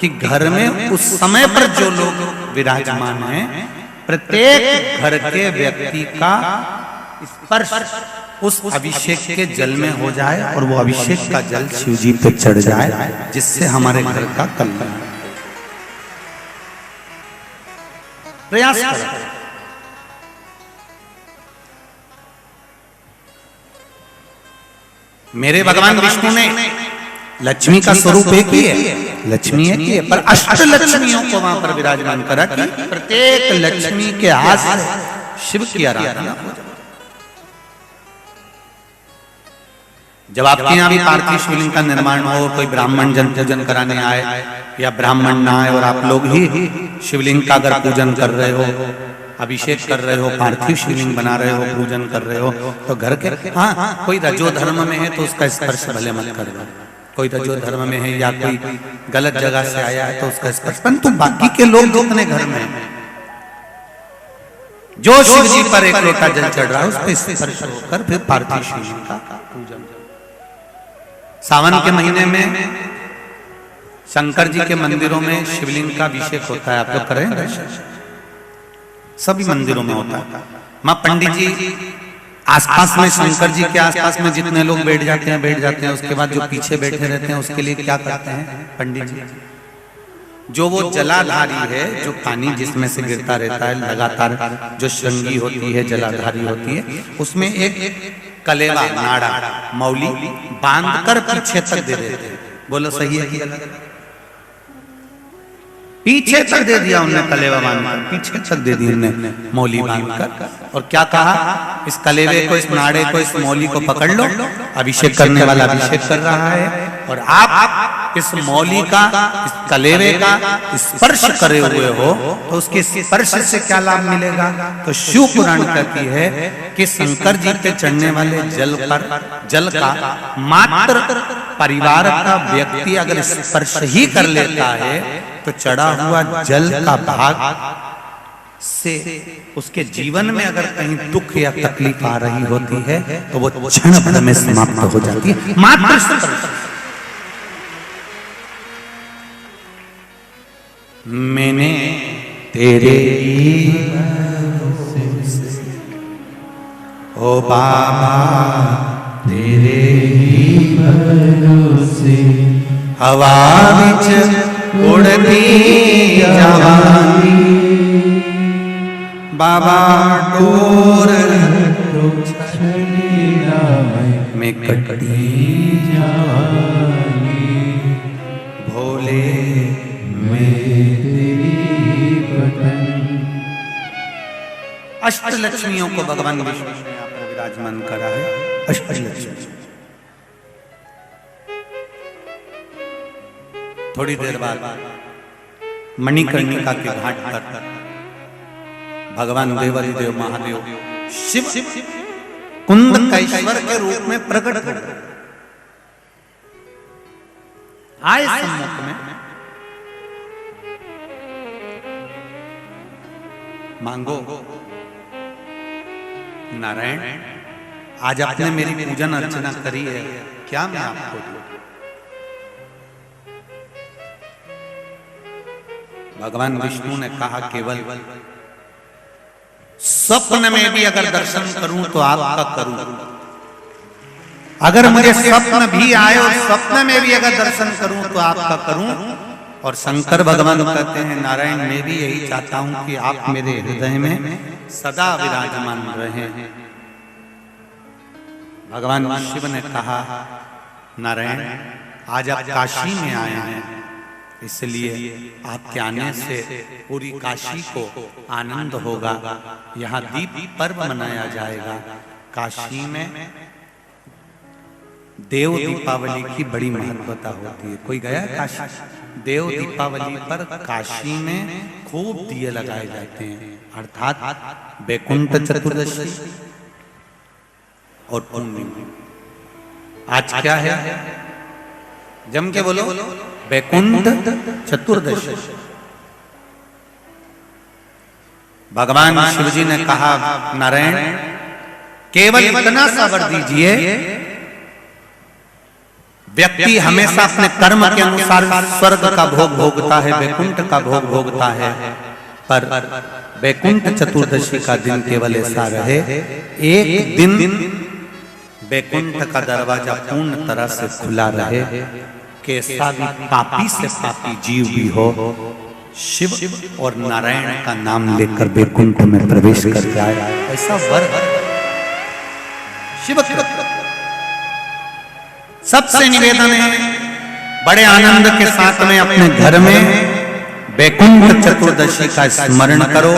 कि घर में उस समय पर जो लोग विराजमान हैं, प्रत्येक घर के व्यक्ति का स्पर्श उस अभिषेक के जल में हो जाए और वो अभिषेक का जल शिव जी पे चढ़ जाए, जिससे हमारे घर का कल्याण। प्रयास करो। मेरे भगवान विष्णु ने लक्ष्मी का स्वरूप एक ही है, लक्ष्मी एक ही है, पर अष्ट लक्ष्मियों को वहां पर विराजमान करा कि प्रत्येक लक्ष्मी के हाथ से शिव की आराधना हो जाए। जब आपके यहाँ भी पार्थिव शिवलिंग का निर्माण हो, कोई ब्राह्मण जन पूजन कराने आए या ब्राह्मण ना आए और आप लोग ही शिवलिंग का अगर पूजन कर रहे हो, अभिषेक कर रहे हो, पार्थिव शिवलिंग बना रहे हो, पूजन कर रहे हो, तो घर के हाँ कोई रजो धर्म में है तो उसका स्पर्श भले मत कर दो, कोई रजो धर्म में है या कोई गलत जगह से आया है तो उसका स्पर्श, परंतु बाकी के लोग जो अपने घर में जो शिव जी पर एक लोटा जल चढ़ रहा है उस पर स्पर्श होकर फिर पार्थिव शिवलिंग का पूजन। सावन के महीने में शंकर जी के मंदिरों में शिवलिंग का अभिषेक होता है, आप लोग करें? सभी मंदिरों में होता है। मां पंडित जी आसपास में, शंकर जी के आसपास में जितने लोग बैठ जाते हैं, उसके बाद जो पीछे बैठे रहते हैं उसके लिए क्या करते हैं पंडित जी? जो वो जलाधारी है, जो पानी जिसमें से गिरता रहता है लगातार, जो श्रृंगी होती है, जलाधारी होती है, उसमें एक कलेवा, नाड़ा, मौली बांधकर पीछे तक दे देते हैं। बोलो सही है कि गलत? पीछे तक दे दिया उन्होंने, कलेवा बांधकर पीछे तक दे दी उन्होंने मौली बांधकर, और क्या कहा, इस कलेवे को, इस नाड़े को, इस मौली को पकड़ लो, अभिषेक करने वाला अभिषेक कर रहा है, और आप इस मौली का, इस कलेवे का स्पर्श करे हुए हो तो उसके स्पर्श से क्या लाभ मिलेगा? तो शिव पुराण कहती है कि शंकर जी पे चढ़ने वाले जल पर, जल का मात्र परिवार का व्यक्ति अगर स्पर्श ही कर लेता है तो चढ़ा हुआ जल का भाग से उसके जीवन में अगर कहीं दुख या तकलीफ आ रही होती है तो वो क्षण भर में समाप्त हो जाती है। मात्र स्पर्श। मैंने तेरे ओ बाबा तेरे ही भरोसे हवा विच उड़ती जवानी बाबा डोर छड़ीला में कटी जवानी भोले मैं तेरी बटन। अष्टलक्ष्मियों को भगवान विष्णु ने यहाँ पर विराजमान करा है। अष्टलक्ष्मी। थोड़ी देर बाद मणिकर्णिका के घाट पर भगवान देवादिदेव महादेव शिव कुंद कैश्वर के रूप में प्रकट हो गए। आए सम्मुख में मांगो नारायण, आज आपने मेरी पूजन अर्चना करी है, क्या मैं आपको दूं? भगवान विष्णु ने कहा केवल स्वप्न में भी अगर दर्शन करूं तो आपका करूं, अगर मुझे स्वप्न भी आए और स्वप्न में भी अगर दर्शन करूं तो आपका करूं। और शंकर भगवान कहते हैं नारायण, मैं भी यही चाहता हूं कि आप मेरे हृदय में सदा विराजमान रहे। भगवान शिव ने कहा नारायण, आज आप काशी में आए हैं, इसलिए आपके आने से पूरी काशी को आनंद होगा। यहाँ दीप पर्व मनाया जाएगा। काशी में देव दीपावली की बड़ी महत्वता होती है। कोई गया काशी? देव दीपावली पर काशी में खूब दिए लगाए जाते हैं, अर्थात बैकुंठ चतुर्दशी और पूर्णिमा। आज क्या है? जम के बोलो, बैकुंठ चतुर्दशी। भगवान शिव जी ने कहा नारायण, केवल इतना सा वर दीजिए, व्यक्ति हमेशा अपने कर्म के अनुसार स्वर्ग का भोग भोगता है, बैकुंठ का भोग भोगता है, पर बैकुंठ चतुर्दशी का दिन केवल ऐसा रहे, एक दिन बैकुंठ का दरवाजा पूर्ण तरह से खुला रहे, कि ऐसा भी पापी से पापी जीव भी हो शिव और नारायण का नाम लेकर बैकुंठ में प्रवेश कर जाए, ऐसा वर शिव। सबसे निवेदन है, बड़े आनंद के साथ में अपने घर में बैकुंठ चतुर्दशी का स्मरण करो।